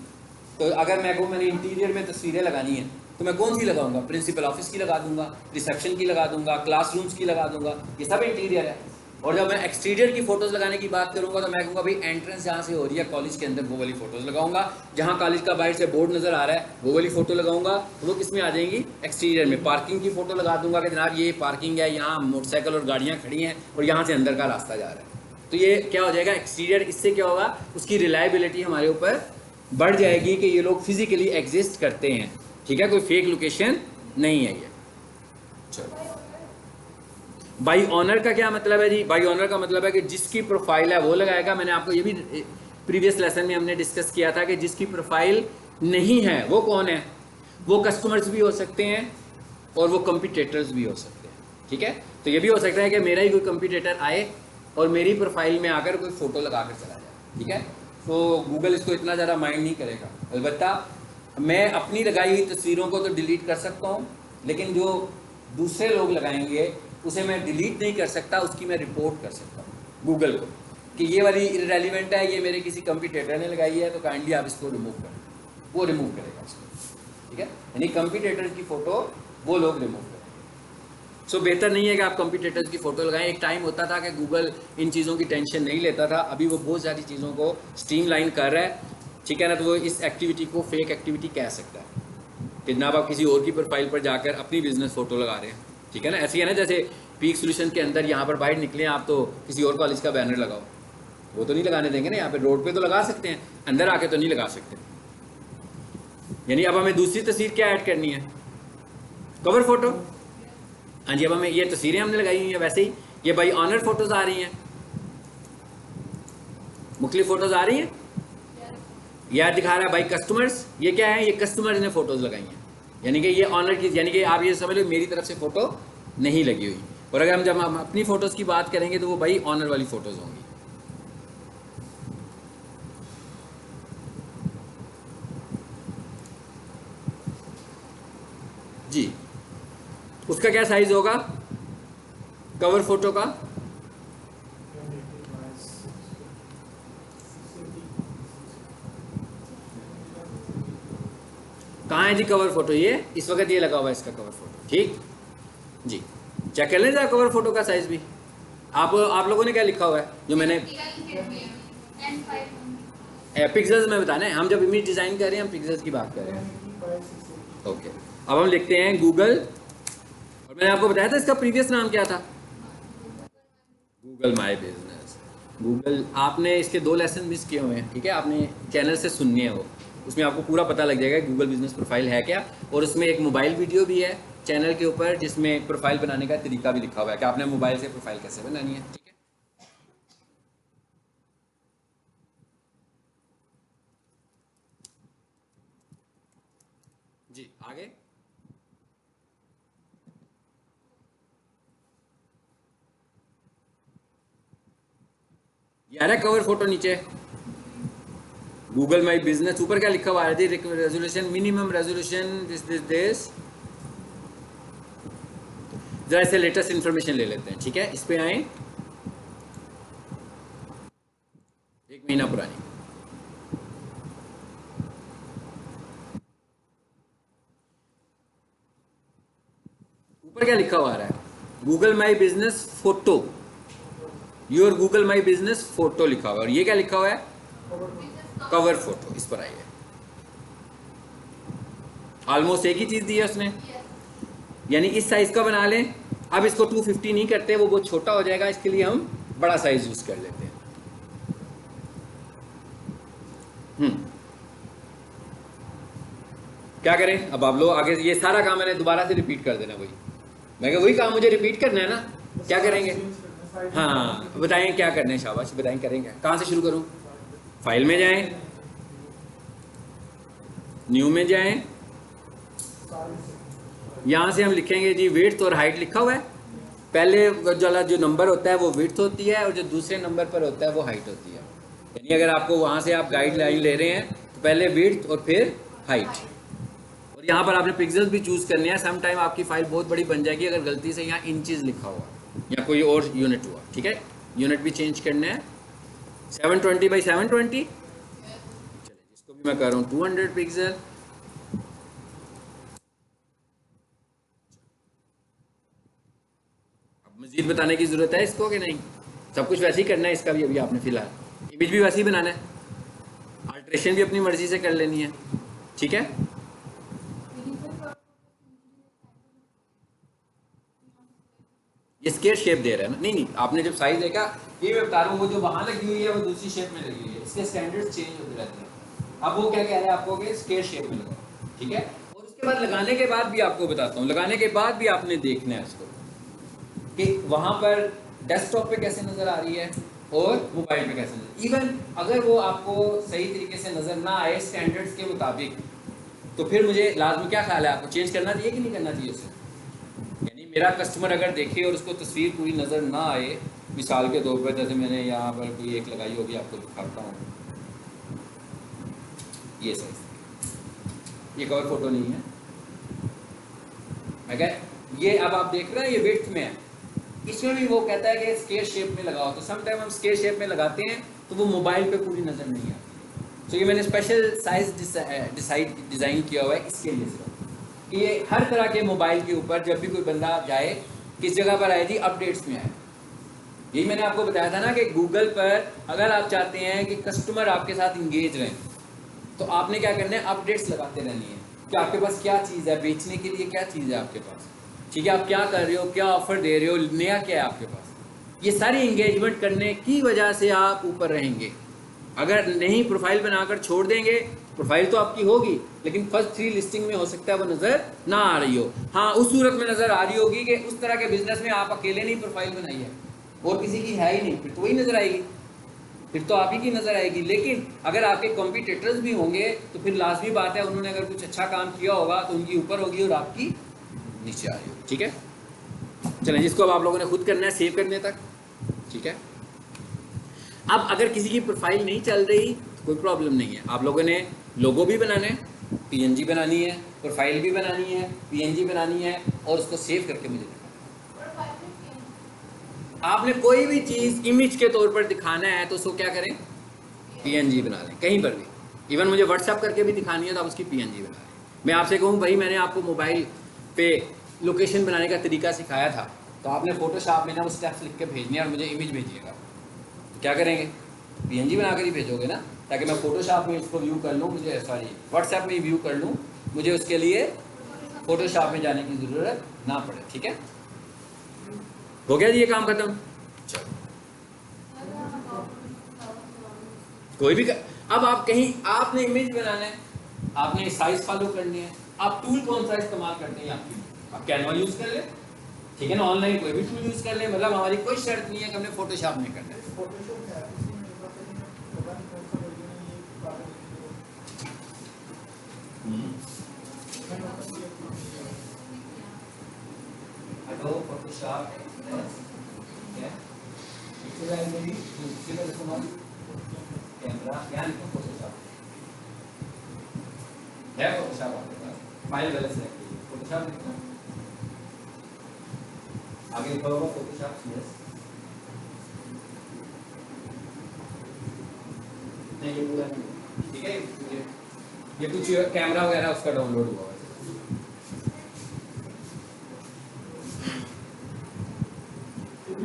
तो अगर मैंने इंटीरियर में तस्वीरें लगानी है तो मैं कौन सी लगाऊंगा? प्रिंसिपल ऑफिस की लगा दूंगा, रिसेप्शन की लगा दूंगा, क्लासरूम्स की लगा दूंगा, ये सब इंटीरियर है। और जब मैं एक्सटीरियर की फोटोज लगाने की बात करूंगा तो मैं कहूँगा भाई एंट्रेंस जहाँ से हो रही है कॉलेज के अंदर वो वाली फोटोज लगाऊंगा। जहाँ कॉलेज का बाहर से बोर्ड नजर आ रहा है वो वाली फोटो लगाऊंगा, तो वो किस में आ जाएंगी? एक्सटीरियर में। पार्किंग की फोटो लगा दूंगा कि जनाब ये पार्किंग है, यहाँ मोटरसाइकिल और गाड़ियाँ खड़ी हैं और यहाँ से अंदर का रास्ता जा रहा है। तो ये क्या हो जाएगा? एक्सटीरियर। इससे क्या होगा? उसकी रिलायबिलिटी हमारे ऊपर बढ़ जाएगी कि ये लोग फिजिकली एग्जिस्ट करते हैं, ठीक है, कोई फेक लोकेशन नहीं है ये। चलो, बाई ऑनर का क्या मतलब है जी? बाई ऑनर का मतलब है कि जिसकी प्रोफाइल है वो लगाएगा। मैंने आपको ये भी प्रीवियस लेसन में हमने डिस्कस किया था कि जिसकी प्रोफाइल नहीं है वो कौन है? वो कस्टमर्स भी हो सकते हैं और वो कंपटीटर्स भी हो सकते हैं, ठीक है। तो ये भी हो सकता है कि मेरा ही कोई कंपटीटर आए और मेरी प्रोफाइल में आकर कोई फ़ोटो लगा कर चला जाए, ठीक है। तो गूगल इसको इतना ज़्यादा माइंड नहीं करेगा। अलबत्ता मैं अपनी लगाई हुई तस्वीरों को तो डिलीट कर सकता हूँ, लेकिन जो दूसरे लोग लगाएंगे उसे मैं डिलीट नहीं कर सकता, उसकी मैं रिपोर्ट कर सकता हूँ गूगल को कि ये वाली इररेलेवेंट है, ये मेरे किसी कंपटीटर ने लगाई है, तो काइंडली आप इसको रिमूव करें। वो रिमूव करेगा इसको, ठीक है। यानी कंपटीटर की फ़ोटो वो लोग रिमूव करें। सो बेहतर नहीं है कि आप कंपटीटर्स की फ़ोटो लगाएं। एक टाइम होता था कि गूगल इन चीज़ों की टेंशन नहीं लेता था, अभी वो बहुत सारी चीज़ों को स्ट्रीमलाइन कर रहा है, ठीक है ना। तो वो इस एक्टिविटी को फेक एक्टिविटी कह सकता है कि जनाब आप किसी और की प्रोफाइल पर जाकर अपनी बिजनेस फ़ोटो लगा रहे हैं, ठीक है ना। ऐसी है ना जैसे पीक सोल्यूशन के अंदर यहाँ पर बाहर निकले आप तो किसी और कॉलेज का बैनर लगाओ, वो तो नहीं लगाने देंगे ना। यहाँ पे रोड पे तो लगा सकते हैं, अंदर आके तो नहीं लगा सकते। यानी अब हमें दूसरी तस्वीर क्या ऐड करनी है? Cover photo. हाँ जी, अब हमें ये तस्वीरें हमने लगाई हुई हैं, वैसे ही ये बाई ऑनर फोटोज आ रही हैं, मुख्तलिफ फोटोज आ रही हैं। यह दिखा रहा है बाई कस्टमर्स, ये क्या है? ये कस्टमर्स ने फोटोज लगाई हैं, यानी कि ये ऑनर की, यानी कि आप ये समझ लो मेरी तरफ से फोटो नहीं लगी हुई। और अगर जब हम अपनी फोटोज की बात करेंगे तो वो भाई ऑनर वाली फोटोज होंगी। जी, उसका क्या साइज होगा कवर फोटो का? कहाँ है जी कवर फोटो? ये इस वक्त ये लगा हुआ है इसका कवर फोटो, ठीक जी। चेक कर लें जरा कवर फोटो का साइज भी। आप लोगों ने क्या लिखा हुआ है जो मैंने पिक्सल्स में बताना है? हम जब इमेज डिजाइन कर रहे हैं हम पिक्सल्स की बात कर रहे हैं। ओके, अब हम लिखते हैं गूगल, और मैंने आपको बताया था इसका प्रीवियस नाम क्या था? Google my business. गूगल, आपने इसके 2 लेसन मिस किए हुए हैं, ठीक है, आपने चैनल से सुनने हैं वो, उसमें आपको पूरा पता लग जाएगा गूगल बिजनेस प्रोफाइल है क्या। और उसमें एक मोबाइल वीडियो भी है चैनल के ऊपर जिसमें प्रोफाइल बनाने का तरीका भी लिखा हुआ है कि आपने मोबाइल से प्रोफाइल कैसे बनानी है, ठीक है। जी आगे। ये आ रहा है कवर फोटो नीचे गूगल माई बिजनेस, ऊपर क्या लिखा हुआ है? Resolution, minimum resolution this. जरा इससे लेटेस्ट इंफॉर्मेशन ले लेते हैं, ठीक है। इस पे आए, 1 महीना पुरानी। ऊपर क्या लिखा हुआ आ रहा है? Google my business photo, your Google my business photo लिखा हुआ है। और ये क्या लिखा हुआ है? Cover photo. इस पर आइए, ऑलमोस्ट एक ही चीज दी है उसने, यानी इस साइज का बना लें। अब इसको 250 नहीं करते, वो बहुत छोटा हो जाएगा, इसके लिए हम बड़ा साइज यूज कर लेते हैं। क्या करें अब? आप लोग आगे ये सारा काम मैंने दोबारा से रिपीट कर देना, वही मैं वही काम मुझे रिपीट करना है ना, क्या करेंगे? हाँ बताएं क्या करना है, शाबाश बताएं, करें क्या, कहाँ से शुरू करूँ? फाइल में जाएं, न्यू में जाएं, यहाँ से हम लिखेंगे जी विड्थ और हाइट लिखा हुआ है। पहले वाला जो नंबर होता है वो विड्थ होती है और जो दूसरे नंबर पर होता है वो हाइट होती है। यानी अगर आपको वहाँ से आप गाइडलाइन ले रहे हैं तो पहले विड्थ और फिर हाइट। और यहाँ पर आपने पिक्सल्स भी चूज़ करने हैं। सम टाइम आपकी फाइल बहुत बड़ी बन जाएगी अगर गलती से यहाँ इंचेस लिखा हुआ या कोई और यूनिट हुआ, ठीक है। यूनिट भी चेंज करना है। 720 बाई 720, चलिए जिसको भी मैं कर रहा हूँ 200 पिक्सल। अब मजीद बताने की ज़रूरत है इसको कि नहीं? सब कुछ वैसे ही करना है इसका भी। अभी आपने फिलहाल इमेज भी वैसे ही बनाना है, अल्ट्रेशन भी अपनी मर्जी से कर लेनी है, ठीक है। ये स्केयर शेप दे रहा है ना? नहीं नहीं, आपने जब साइज देखा, ये मैं बता रहा हूँ, वो जो वहाँ लगी हुई है वो दूसरी शेप में लगी हुई है। इसके स्टैंडर्ड्स चेंज होते रहते हैं। अब वो क्या कह रहे हैं आपको कि स्केयर शेप में लगा, ठीक है। और उसके बाद लगाने के बाद भी आपको बताता हूँ, लगाने के बाद भी आपने देखना है इसको कि वहाँ पर डेस्कटॉप पे कैसे नज़र आ रही है और मोबाइल पे कैसे नजर। इवन अगर वो आपको सही तरीके से नज़र ना आए स्टैंडर्ड्स के मुताबिक, तो फिर मुझे लाजमी क्या ख्याल है, आपको चेंज करना चाहिए कि नहीं करना चाहिए उसे? यानी मेरा कस्टमर अगर देखे और उसको तस्वीर पूरी नज़र ना आए, मिसाल के तौर पर जैसे मैंने यहाँ पर कोई एक लगाई होगी, आपको दिखाता हूँ, ये साइज, ये कवर फोटो नहीं है, अगर ये अब आप देख रहे हैं ये विड्थ में है, इसमें भी वो कहता है कि स्केयर शेप में लगाओ। तो सम टाइम हम स्केयर शेप में लगाते हैं तो वो मोबाइल पे पूरी नज़र नहीं आती। तो ये मैंने स्पेशल साइज डिज़ाइन किया हुआ है इसके लिए सिर्फ, कि ये हर तरह के मोबाइल के ऊपर जब भी कोई बंदा जाए किस जगह पर आए जी, अपडेट्स में आए। यही मैंने आपको बताया था ना कि गूगल पर अगर आप चाहते हैं कि कस्टमर आपके साथ इंगेज रहें तो आपने क्या करना है, अपडेट्स लगाते रहनी है कि आपके पास क्या चीज़ है, बेचने के लिए क्या चीज़ है आपके पास, ठीक है, आप क्या कर रहे हो, क्या ऑफर दे रहे हो, नया क्या है आपके पास। ये सारी इंगेजमेंट करने की वजह से आप ऊपर रहेंगे। अगर नहीं प्रोफाइल बनाकर छोड़ देंगे, प्रोफाइल तो आपकी होगी लेकिन फर्स्ट 3 लिस्टिंग में हो सकता है वो नज़र ना आ रही हो। हाँ, उस सूरत में नज़र आ रही होगी कि उस तरह के बिजनेस में आप अकेले नहीं प्रोफाइल बनाई है और किसी की है ही नहीं, फिर तो वही नज़र आएगी, फिर तो आप ही की नज़र आएगी। लेकिन अगर आपके कॉम्पिटिटर्स भी होंगे तो फिर लाजमी बात है उन्होंने अगर कुछ अच्छा काम किया होगा तो उनकी ऊपर होगी और आपकी नीचे आ रही होगी, ठीक है। चलें, जिसको अब आप लोगों ने खुद करना है सेव करने तक, ठीक है। अब अगर किसी की प्रोफाइल नहीं चल रही तो कोई प्रॉब्लम नहीं है, आप लोगों ने लोगो भी बनाना है, पीएनजी बनानी है, प्रोफाइल भी बनानी है, पीएनजी बनानी है और उसको सेव करके मुझे दिखाना है। आपने कोई भी चीज़ इमेज के तौर पर दिखाना है तो उसको क्या करें, पीएनजी बना लें कहीं पर भी। इवन मुझे व्हाट्सएप करके भी दिखानी है तो आप उसकी पीएनजी बना लें। मैं आपसे कहूँ भाई मैंने आपको मोबाइल पे लोकेशन बनाने का तरीका सिखाया था तो आपने फोटोशॉप में ना वो स्टेप्स लिख के भेजने और मुझे इमेज भेजिएगा, तो क्या करेंगे, पीएनजी बनाकर ही भेजोगे ना, ताकि मैं फोटोशॉप में इसको व्यू कर लूँ, मुझे सॉरी व्हाट्सएप में व्यू कर लूँ, मुझे उसके लिए फोटोशॉप में जाने की ज़रूरत ना पड़े, ठीक है। हो गया जी ये काम खत्म। चलो कोई भी अब आप कहीं आपने इमेज बनाना है, आपने साइज फॉलो करनी है, आप टूल कौन सा इस्तेमाल करते हैं आपकी, आप कैनवा यूज कर ले, ठीक है ना, ऑनलाइन कोई भी टूल यूज कर ले, मतलब हमारी कोई शर्त नहीं है कि हमने फोटोशॉप में करना है। फोटोशॉप कैमरा यानी फोटोशॉप है, फोटोशॉप आपके पास फाइल वाले से फोटोशॉप लिखो, आगे लिखा होगा फोटोशॉप सीएस, नहीं ये पूरा नहीं, ठीक है, ये कुछ कैमरा वगैरह उसका डाउनलोड हुआ है।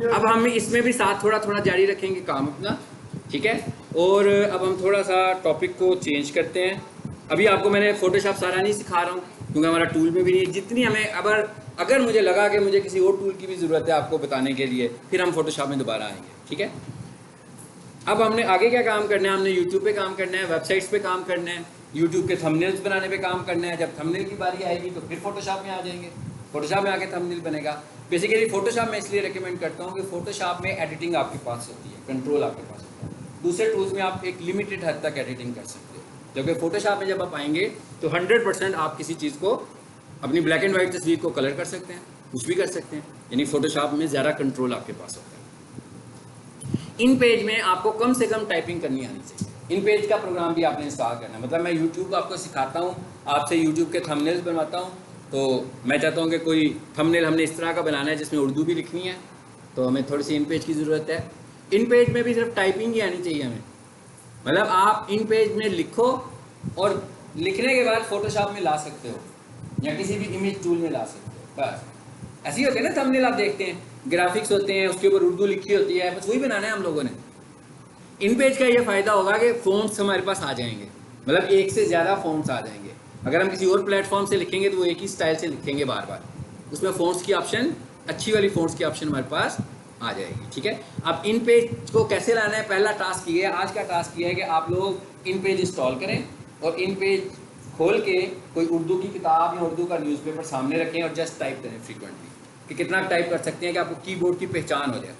अब हम इसमें भी साथ थोड़ा थोड़ा जारी रखेंगे काम अपना, ठीक है। और अब हम थोड़ा सा टॉपिक को चेंज करते हैं। अभी आपको मैंने फोटोशॉप सारा नहीं सिखा रहा हूँ क्योंकि हमारा टूल में भी नहीं है, जितनी हमें अगर मुझे लगा कि मुझे किसी और टूल की भी ज़रूरत है आपको बताने के लिए, फिर हम फोटोशॉप में दोबारा आएंगे, ठीक है। अब हमने आगे क्या काम करना है, हमने यूट्यूब पे काम करना है, वेबसाइट्स पे काम करना है, यूट्यूब के थंबनेल्स बनाने पे काम करना है। जब थंबनेल की बारी आएगी तो फिर फोटोशॉप में आ जाएंगे, फोटोशॉप में आके थंबनेल बनेगा। बेसिकली फोटोशॉप मैं इसलिए रिकमेंड करता हूँ कि फोटोशॉप में एडिटिंग आपके पास होती है, कंट्रोल आपके पास होता है। दूसरे टूल्स में आप एक लिमिटेड हद तक एडिटिंग कर सकते हो, जबकि फोटोशॉप में जब आप आएंगे तो 100% आप किसी चीज़ को, अपनी ब्लैक एंड वाइट तस्वीर को कलर कर सकते हैं, कुछ भी कर सकते हैं, यानी फोटोशॉप में ज़्यादा कंट्रोल आपके पास होता है। इन पेज में आपको कम से कम टाइपिंग करनी आनी चाहिए। इन पेज का प्रोग्राम भी आपने इंस्टॉल करना है। मतलब मैं यूट्यूब आपको सिखाता हूँ, आपसे यूट्यूब के थंबनेल्स बनवाता हूँ, तो मैं चाहता हूँ कि कोई थंबनेल हमने इस तरह का बनाना है जिसमें उर्दू भी लिखनी है, तो हमें थोड़ी सी इन पेज की ज़रूरत है। इन पेज में भी सिर्फ टाइपिंग ही आनी चाहिए हमें। मतलब आप इन पेज में लिखो और लिखने के बाद फोटोशॉप में ला सकते हो या किसी भी इमेज टूल में ला सकते हो। बस ऐसे ही होते हैं ना थंबनेल, आप देखते हैं ग्राफिक्स होते हैं, उसके ऊपर उर्दू लिखी होती है, बस वही बनाना है हम लोगों ने। इन पेज का ये फ़ायदा होगा कि फ़ॉन्ट्स हमारे पास आ जाएंगे, मतलब एक से ज़्यादा फ़ॉन्ट्स आ जाएंगे। अगर हम किसी और प्लेटफॉर्म से लिखेंगे तो वो एक ही स्टाइल से लिखेंगे बार बार, उसमें फ़ॉन्ट्स की ऑप्शन, अच्छी वाली फ़ॉन्ट्स की ऑप्शन हमारे पास आ जाएगी। ठीक है, अब इन पेज को कैसे लाना है, पहला टास्क ये है, आज का टास्क ये है कि आप लोग इन पेज इंस्टॉल करें और इन पेज खोल के कोई उर्दू की किताब या उर्दू का न्यूज़पेपर सामने रखें और जस्ट टाइप करें फ्रीक्वेंटली, कि कितना टाइप कर सकते हैं कि आपको कीबोर्ड की पहचान हो जाए।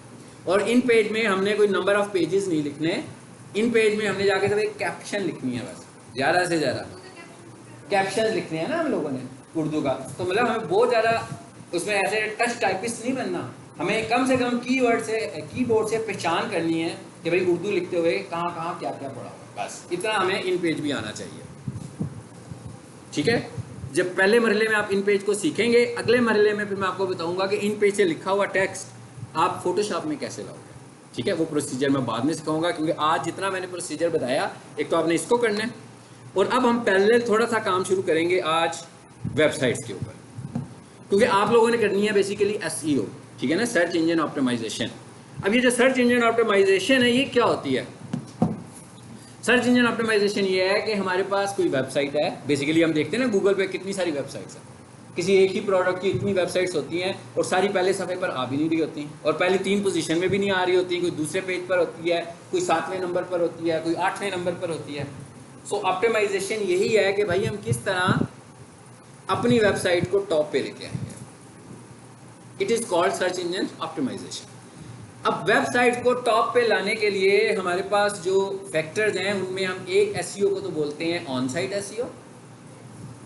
और इन पेज में हमने कोई नंबर ऑफ़ पेजेस नहीं लिखने, इन पेज में हमने जाके सब एक कैप्शन लिखनी है, बस ज़्यादा से ज़्यादा कैप्शन लिखने हैं ना हम लोगों ने उर्दू का। तो मतलब हमें बहुत ज़्यादा उसमें ऐसे टच टाइपिस्ट नहीं बनना, हमें कम से कम कीबोर्ड से पहचान करनी है कि भाई उर्दू लिखते हुए कहाँ कहाँ क्या क्या पढ़ा हुआ, बस इतना हमें इन पेज भी आना चाहिए। ठीक है, जब पहले मरहले में आप इन पेज को सीखेंगे, अगले मरहले में फिर मैं आपको बताऊंगा कि इन पेज से लिखा हुआ टेक्स्ट आप फोटोशॉप में कैसे लाओगे। ठीक है, वो प्रोसीजर मैं बाद में सिखाऊंगा, क्योंकि आज जितना मैंने प्रोसीजर बताया, एक तो आपने इसको करना है, और अब हम पहले थोड़ा सा काम शुरू करेंगे आज वेबसाइट्स के ऊपर, क्योंकि आप लोगों ने करनी है बेसिकली SEO। ठीक है ना, सर्च इंजन ऑप्टिमाइजेशन। अब ये जो सर्च इंजन ऑप्टिमाइजेशन है, ये क्या होती है? सर्च इंजन ऑप्टिमाइजेशन ये है कि हमारे पास कोई वेबसाइट है, बेसिकली हम देखते हैं ना गूगल पे कितनी सारी वेबसाइट्स हैं, किसी एक ही प्रोडक्ट की इतनी वेबसाइट्स होती हैं और सारी पहले सफ़े पर आ भी नहीं रही होती, और पहली 3 पोजीशन में भी नहीं आ रही होती, कोई दूसरे पेज पर होती है, कोई 7वें नंबर पर होती है, कोई 8वें नंबर पर होती है। सो ऑप्टिमाइजेशन यही है कि भाई हम किस तरह अपनी वेबसाइट को टॉप पे लेके आएंगे। It is called search engine optimization. अब वेबसाइट को टॉप पे लाने के लिए हमारे पास जो फैक्टर्स हैं, उनमें हम एक SEO को तो बोलते हैं ऑन साइट SEO,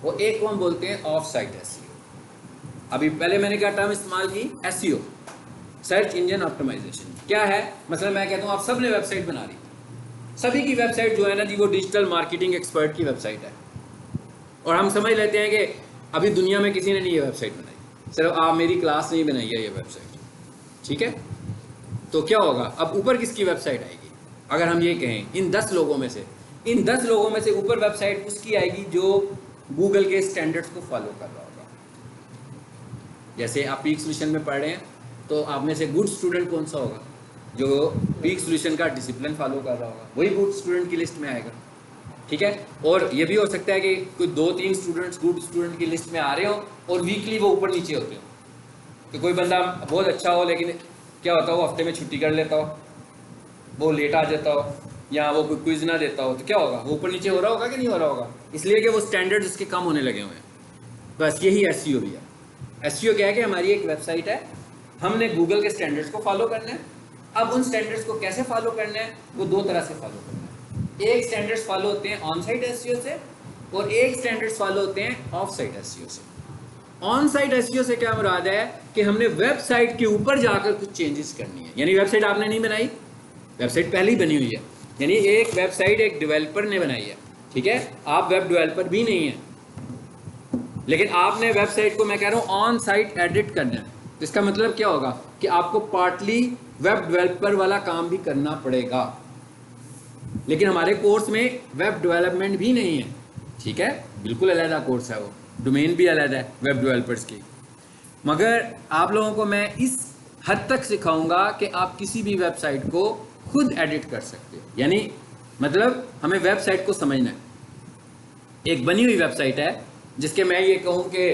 और एक को हम बोलते हैं ऑफ साइट SEO। अभी पहले मैंने क्या टर्म इस्तेमाल की? SEO, search engine optimization. क्या है? मतलब मैं कहता हूँ आप सब ने वेबसाइट बना ली, सभी की वेबसाइट जो है ना जी, वो डिजिटल मार्केटिंग एक्सपर्ट की वेबसाइट है, और हम समझ लेते हैं कि अभी दुनिया में किसी ने नहीं ये वेबसाइट बनाई, सिर्फ आप मेरी क्लास नहीं बनाई है ये वेबसाइट। ठीक है, तो क्या होगा? अब ऊपर किसकी वेबसाइट आएगी? अगर हम ये कहें इन 10 लोगों में से, इन 10 लोगों में से ऊपर वेबसाइट उसकी आएगी जो गूगल के स्टैंडर्ड्स को फॉलो कर रहा होगा। जैसे आप पीक सोल्यूशन में पढ़ रहे हैं, तो आप में से गुड स्टूडेंट कौन सा होगा? जो पीक सोल्यूशन का डिसिप्लिन फॉलो कर रहा होगा, वही गुड स्टूडेंट की लिस्ट में आएगा। ठीक है, और ये भी हो सकता है कि कोई 2-3 स्टूडेंट्स गुड स्टूडेंट की लिस्ट में आ रहे हो और वीकली वो ऊपर नीचे होते हो, कि कोई बंदा बहुत अच्छा हो लेकिन क्या होता हो, हफ्ते में छुट्टी कर लेता हो, वो लेट आ जाता हो, या वो कोई क्विज ना देता हो, तो क्या होगा? वो ऊपर नीचे हो रहा होगा कि नहीं हो रहा होगा? इसलिए कि वो स्टैंडर्ड्स उसके कम होने लगे हुए हैं। बस यही SEO भी है। SEO क्या है कि हमारी एक वेबसाइट है, हमने गूगल के स्टैंडर्ड्स को फॉलो करना है। अब उन स्टैंडर्ड्स को कैसे फॉलो करना है? वो 2 तरह से फॉलो करना है। एक स्टैंडर्ड्स फॉलो होते हैं ऑन साइट SEO से, और एक स्टैंडर्ड्स फॉलो होते हैं ऑफ साइट SEO से। ऑन साइट SEO से क्या मुराद है कि हमने वेबसाइट के ऊपर जाकर कुछ चेंजेस करनी है, यानी वेबसाइट आपने नहीं बनाई, वेबसाइट पहले ही बनी हुई है, यानी एक वेबसाइट एक डेवलपर ने बनाई है। ठीक है, आप वेब डेवलपर भी नहीं हैं, लेकिन आपने वेबसाइट को, मैं कह रहा हूँ, ऑन साइट एडिट करना है। तो इसका मतलब क्या होगा कि आपको पार्टली वेब डेवलपर वाला काम भी करना पड़ेगा, लेकिन हमारे कोर्स में वेब डेवलपमेंट भी नहीं है। ठीक है, बिल्कुल अलग कोर्स है, वो डोमेन भी अलग है वेब डेवलपर्स की, मगर आप लोगों को मैं इस हद तक सिखाऊंगा कि आप किसी भी वेबसाइट को खुद एडिट कर सकते हो। यानी मतलब हमें वेबसाइट को समझना है। एक बनी हुई वेबसाइट है जिसके मैं ये कहूँ कि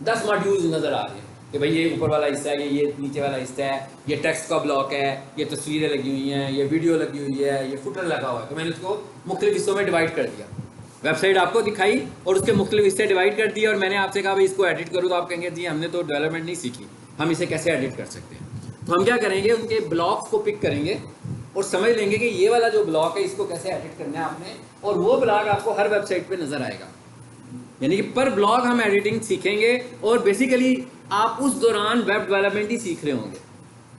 10 मॉड्यूल्स नज़र आ रहे हैं कि भाई ये ऊपर वाला हिस्सा है, ये नीचे वाला हिस्सा है, ये टेक्स्ट का ब्लॉक है, ये तस्वीरें लगी हुई हैं, ये वीडियो लगी हुई है, ये फुटर लगा हुआ है। तो मैंने इसको मुख्तलिफ हिस्सों में डिवाइड कर दिया। वेबसाइट आपको दिखाई और उसके मुख्तलिफ हिस्से डिवाइड कर दिए और मैंने आपसे कहा भाई इसको एडिट करो, तो आप कहेंगे जी हमने तो डेवलपमेंट नहीं सीखी, हम इसे कैसे एडिट कर सकते हैं। तो हम क्या करेंगे, उनके ब्लॉक्स को पिक करेंगे और समझ लेंगे कि ये वाला जो ब्लॉक है इसको कैसे एडिट करना है आपने, और वो ब्लॉक आपको हर वेबसाइट पे नजर आएगा। यानी कि पर ब्लॉग हम एडिटिंग सीखेंगे और बेसिकली आप उस दौरान वेब डेवलपमेंट ही सीख रहे होंगे,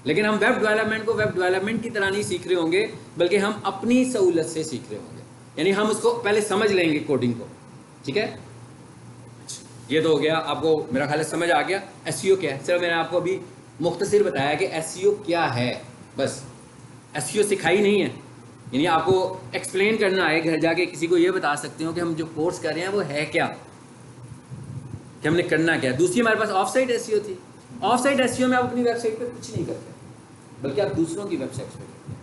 लेकिन हम वेब डेवलपमेंट को वेब डेवलपमेंट की तरह नहीं सीख रहे होंगे, बल्कि हम अपनी सहूलत से सीख रहे होंगे। यानी हम उसको पहले समझ लेंगे कोडिंग को, ठीक है। ये तो हो गया, आपको मेरा ख्याल है समझ आ गया एसईओ क्या है। सिर्फ मैंने आपको अभी मुख्तसर बताया कि एसईओ क्या है, बस एसईओ सिखाई नहीं है। यानी आपको एक्सप्लेन करना है, घर जाके किसी को ये बता सकते हो कि हम जो कोर्स कर रहे हैं वो है क्या, कि हमने करना क्या। दूसरी हमारे पास ऑफ साइट एसईओ थी। ऑफ साइट एसईओ में आप अपनी वेबसाइट पे कुछ नहीं करते, बल्कि आप दूसरों की वेबसाइट्स पे करते हैं।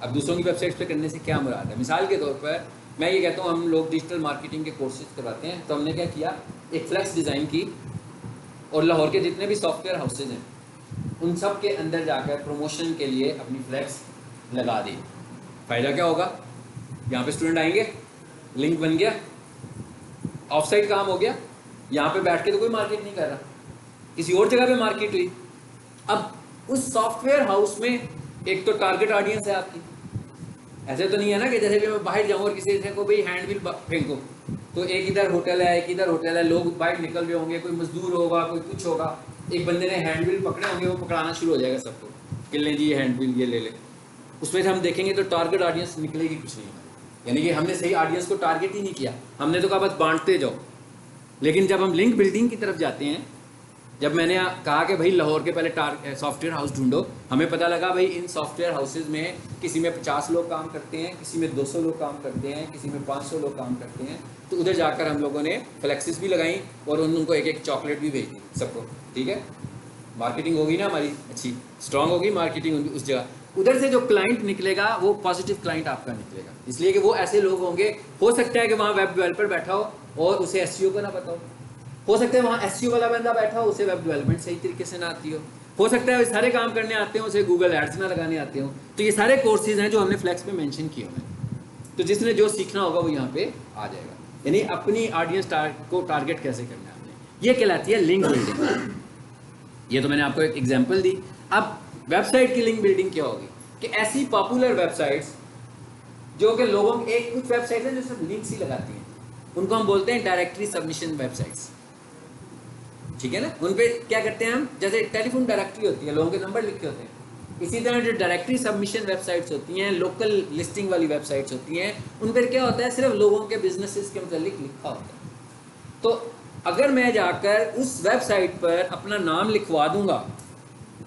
अब दूसरों की वेबसाइट्स पे करने से क्या मुराद है, मिसाल के तौर पर मैं ये कहता हूँ हम लोग डिजिटल मार्केटिंग के कोर्सेज करवाते हैं, तो हमने क्या किया, एक फ्लैक्स डिज़ाइन की और लाहौर के जितने भी सॉफ्टवेयर हाउसेज हैं उन सब के अंदर जाकर प्रमोशन के लिए अपनी फ्लैक्स लगा दी। फ़ायदा क्या होगा, यहाँ पे स्टूडेंट आएंगे, लिंक बन गया, ऑफ साइट काम हो गया, यहाँ पे बैठ के तो कोई मार्केट नहीं कर रहा, किसी और जगह पे मार्केट हुई। अब उस सॉफ्टवेयर हाउस में एक तो टारगेट ऑडियंस है आपकी। ऐसे तो नहीं है ना कि जैसे भी मैं बाहर जाऊँ और किसी से को भाई हैंडबिल फेंको, तो एक इधर होटल है एक इधर होटल है, लोग बाहर निकल रहे होंगे, कोई मजदूर होगा कोई कुछ होगा, एक बंदे ने हैंडबिल पकड़े होंगे, वो पकड़ाना शुरू हो जाएगा सबको कि लें जी ये हैंडबिल ये ले ले। उसमें से हम देखेंगे तो टारगेट ऑडियंस निकलेगी कुछ नहीं, यानी कि हमने सही ऑडियंस को टारगेट ही नहीं किया, हमने तो कहा बस बांटते जाओ। लेकिन जब हम लिंक बिल्डिंग की तरफ जाते हैं, जब मैंने कहा कि भाई लाहौर के पहले सॉफ्टवेयर हाउस ढूंढो, हमें पता लगा भाई इन सॉफ्टवेयर हाउसेज में किसी में 50 लोग काम करते हैं, किसी में 200 लोग काम करते हैं, किसी में 500 लोग काम करते हैं। तो उधर जाकर हम लोगों ने फ्लैक्सेस भी लगाई और उनको एक एक चॉकलेट भी भेज दी सबको, ठीक है। मार्केटिंग होगी ना हमारी अच्छी स्ट्रांग होगी मार्केटिंग उस जगह। उधर से जो क्लाइंट निकलेगा वो पॉजिटिव क्लाइंट आपका निकलेगा, इसलिए कि वो ऐसे लोग होंगे, हो सकता है कि वहाँ वेब डेवलपर बैठा हो और उसे एसईओ का ना पता हो सकता है वहाँ एसईओ वाला बंदा बैठा हो उसे वेब डेवलपमेंट सही तरीके से ना आती हो सकता है वो सारे काम करने आते हो उसे गूगल एड्स ना लगाने आते हो। तो ये सारे कोर्सेज हैं जो हमने फ्लैक्स पे मेंशन किए हुए हैं, तो जिसने जो सीखना होगा वो यहाँ पे आ जाएगा। यानी अपनी ऑडियंस को टारगेट कैसे करना है आपने, ये कहलाती है लिंक बिल्डिंग। ये तो मैंने आपको एक एग्जांपल दी। अब वेबसाइट की लिंक बिल्डिंग क्या होगी, कि ऐसी पॉपुलर वेबसाइट्स जो कि लोगों की एक कुछ वेबसाइट है जो सिर्फ लिंक्स ही लगाती हैं, उनको हम बोलते हैं डायरेक्टरी सबमिशन वेबसाइट्स, ठीक है ना। उन पे क्या करते हैं हम, जैसे टेलीफोन डायरेक्टरी होती है, लोगों के नंबर लिखे होते हैं, इसी तरह जो डायरेक्टरी सबमिशन वेबसाइट्स होती हैं, लोकल लिस्टिंग वाली वेबसाइट्स होती हैं, उन पर क्या होता है, सिर्फ लोगों के बिजनेसेस के मतलब लिखा होता है। तो अगर मैं जाकर उस वेबसाइट पर अपना नाम लिखवा दूंगा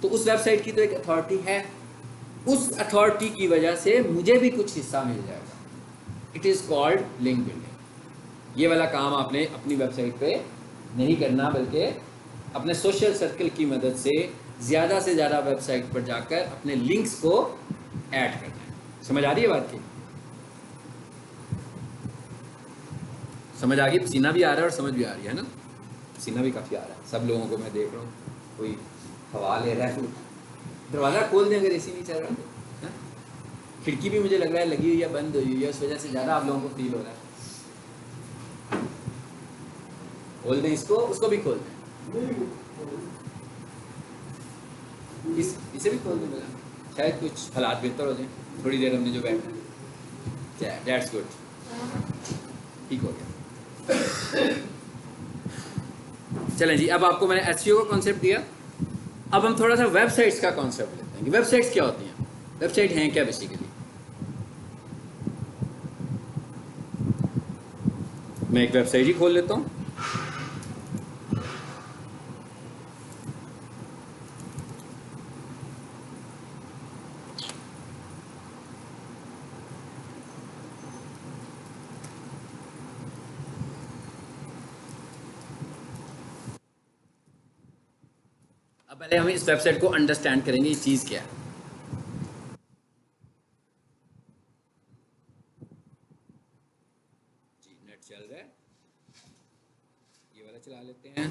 तो उस वेबसाइट की तो एक अथॉरिटी है, उस अथॉरिटी की वजह से मुझे भी कुछ हिस्सा मिल जाएगा। It is called link building. ये वाला काम आपने अपनी वेबसाइट पे नहीं करना, बल्कि अपने सोशल सर्कल की मदद से ज़्यादा वेबसाइट पर जाकर अपने लिंक्स को ऐड करना है। समझ आ रही है बात की, समझ आ गई, पसीना भी आ रहा है और समझ भी आ रही है ना, पसीना भी काफ़ी आ रहा है सब लोगों को, मैं देख रहा हूँ कोई हवा ले रहा है, दरवाज़ा खोल दें अगर एसी नहीं चल रहा तो, है? खिड़की भी मुझे लग रहा है लगी हुई है बंद हुई है, उस वजह से ज़्यादा आप लोगों को फील हो रहा है। खोल दें इसको, उसको भी खोल दें, इसे भी खोल दें, मेरा शायद कुछ हालात बेहतर हो जाए, थोड़ी देर हमने जो बैठा है, दैट्स गुड, ठीक हो गया। चलें जी, अब आपको मैंने एसईओ का कॉन्सेप्ट दिया, अब हम थोड़ा सा वेबसाइट्स का कॉन्सेप्ट लेते हैं कि वेबसाइट्स क्या होती हैं, वेबसाइट हैं क्या बेसिकली। मैं एक वेबसाइट ही खोल लेता हूँ। अब पहले हम इस वेबसाइट को अंडरस्टैंड करेंगे, ये चीज़ क्या है। जी नेट चल रहा है, ये वाला चला लेते हैं,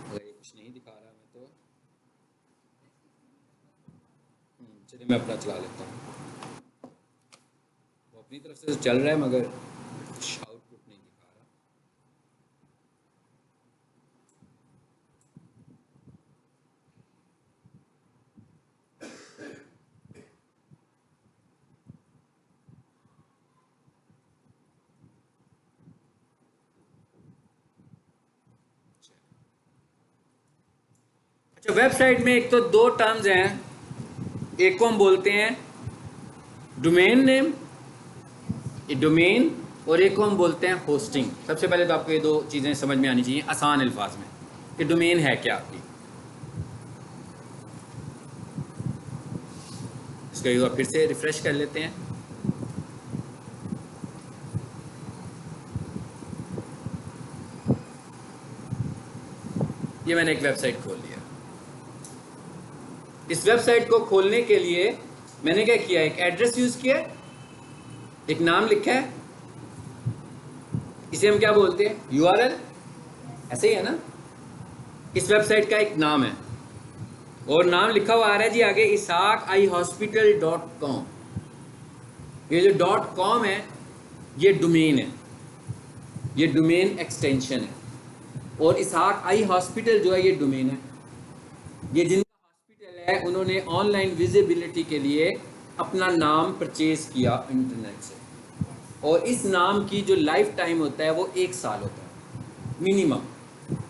अगर ये कुछ नहीं दिखा रहा मैं तो चलिए मैं अपना चला लेता हूँ, वो अपनी तरफ से तो चल रहा है मगर आउटपुट नहीं दिखा रहा। अच्छा, वेबसाइट में एक तो दो टर्म्स हैं, एक को हम बोलते हैं डोमेन नेम, डोमेन, और एक को हम बोलते हैं होस्टिंग। सबसे पहले तो आपको ये दो चीज़ें समझ में आनी चाहिए आसान अल्फाज में कि डोमेन है क्या आपकी। इसको एक बार फिर से रिफ्रेश कर लेते हैं। ये मैंने एक वेबसाइट खोल लिया। इस वेबसाइट को खोलने के लिए मैंने क्या किया, एक एड्रेस यूज किया, एक नाम लिखा है, इसे हम क्या बोलते हैं, URL, ऐसे ही है ना। इस वेबसाइट का एक नाम है और नाम लिखा हुआ आ रहा है जी आगे isaacihospital.com। ये जो .com है ये डोमेन है, ये डोमेन एक्सटेंशन है, और इसहाक आई हॉस्पिटल जो है ये डोमेन है। ये जिनका हॉस्पिटल है उन्होंने ऑनलाइन विजिबिलिटी के लिए अपना नाम परचेज किया इंटरनेट से, और इस नाम की जो लाइफ टाइम होता है वो 1 साल होता है मिनिमम।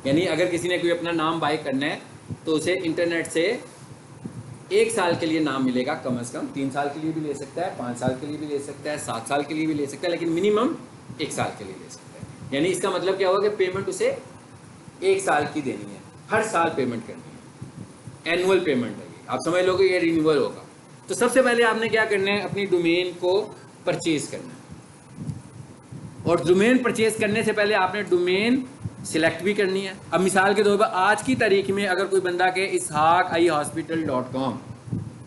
यानी अगर किसी ने कोई अपना नाम बाय करना है तो उसे इंटरनेट से 1 साल के लिए नाम मिलेगा, कम से कम 3 साल के लिए भी ले सकता है, 5 साल के लिए भी ले सकता है, 7 साल के लिए भी ले सकता है, लेकिन मिनिमम 1 साल के लिए ले सकता है। यानी इसका मतलब क्या होगा कि पेमेंट उसे 1 साल की देनी है, हर साल पेमेंट करनी है, एनुअल पेमेंट है। आप समझ लोगे ये रिन्यूअल होगा। तो सबसे पहले आपने क्या करना है, अपनी डोमेन को परचेज करना है, और डोमेन परचेज करने से पहले आपने डोमेन सिलेक्ट भी करनी है। अब मिसाल के तौर पर आज की तारीख में अगर कोई बंदा के isaacihospital.com,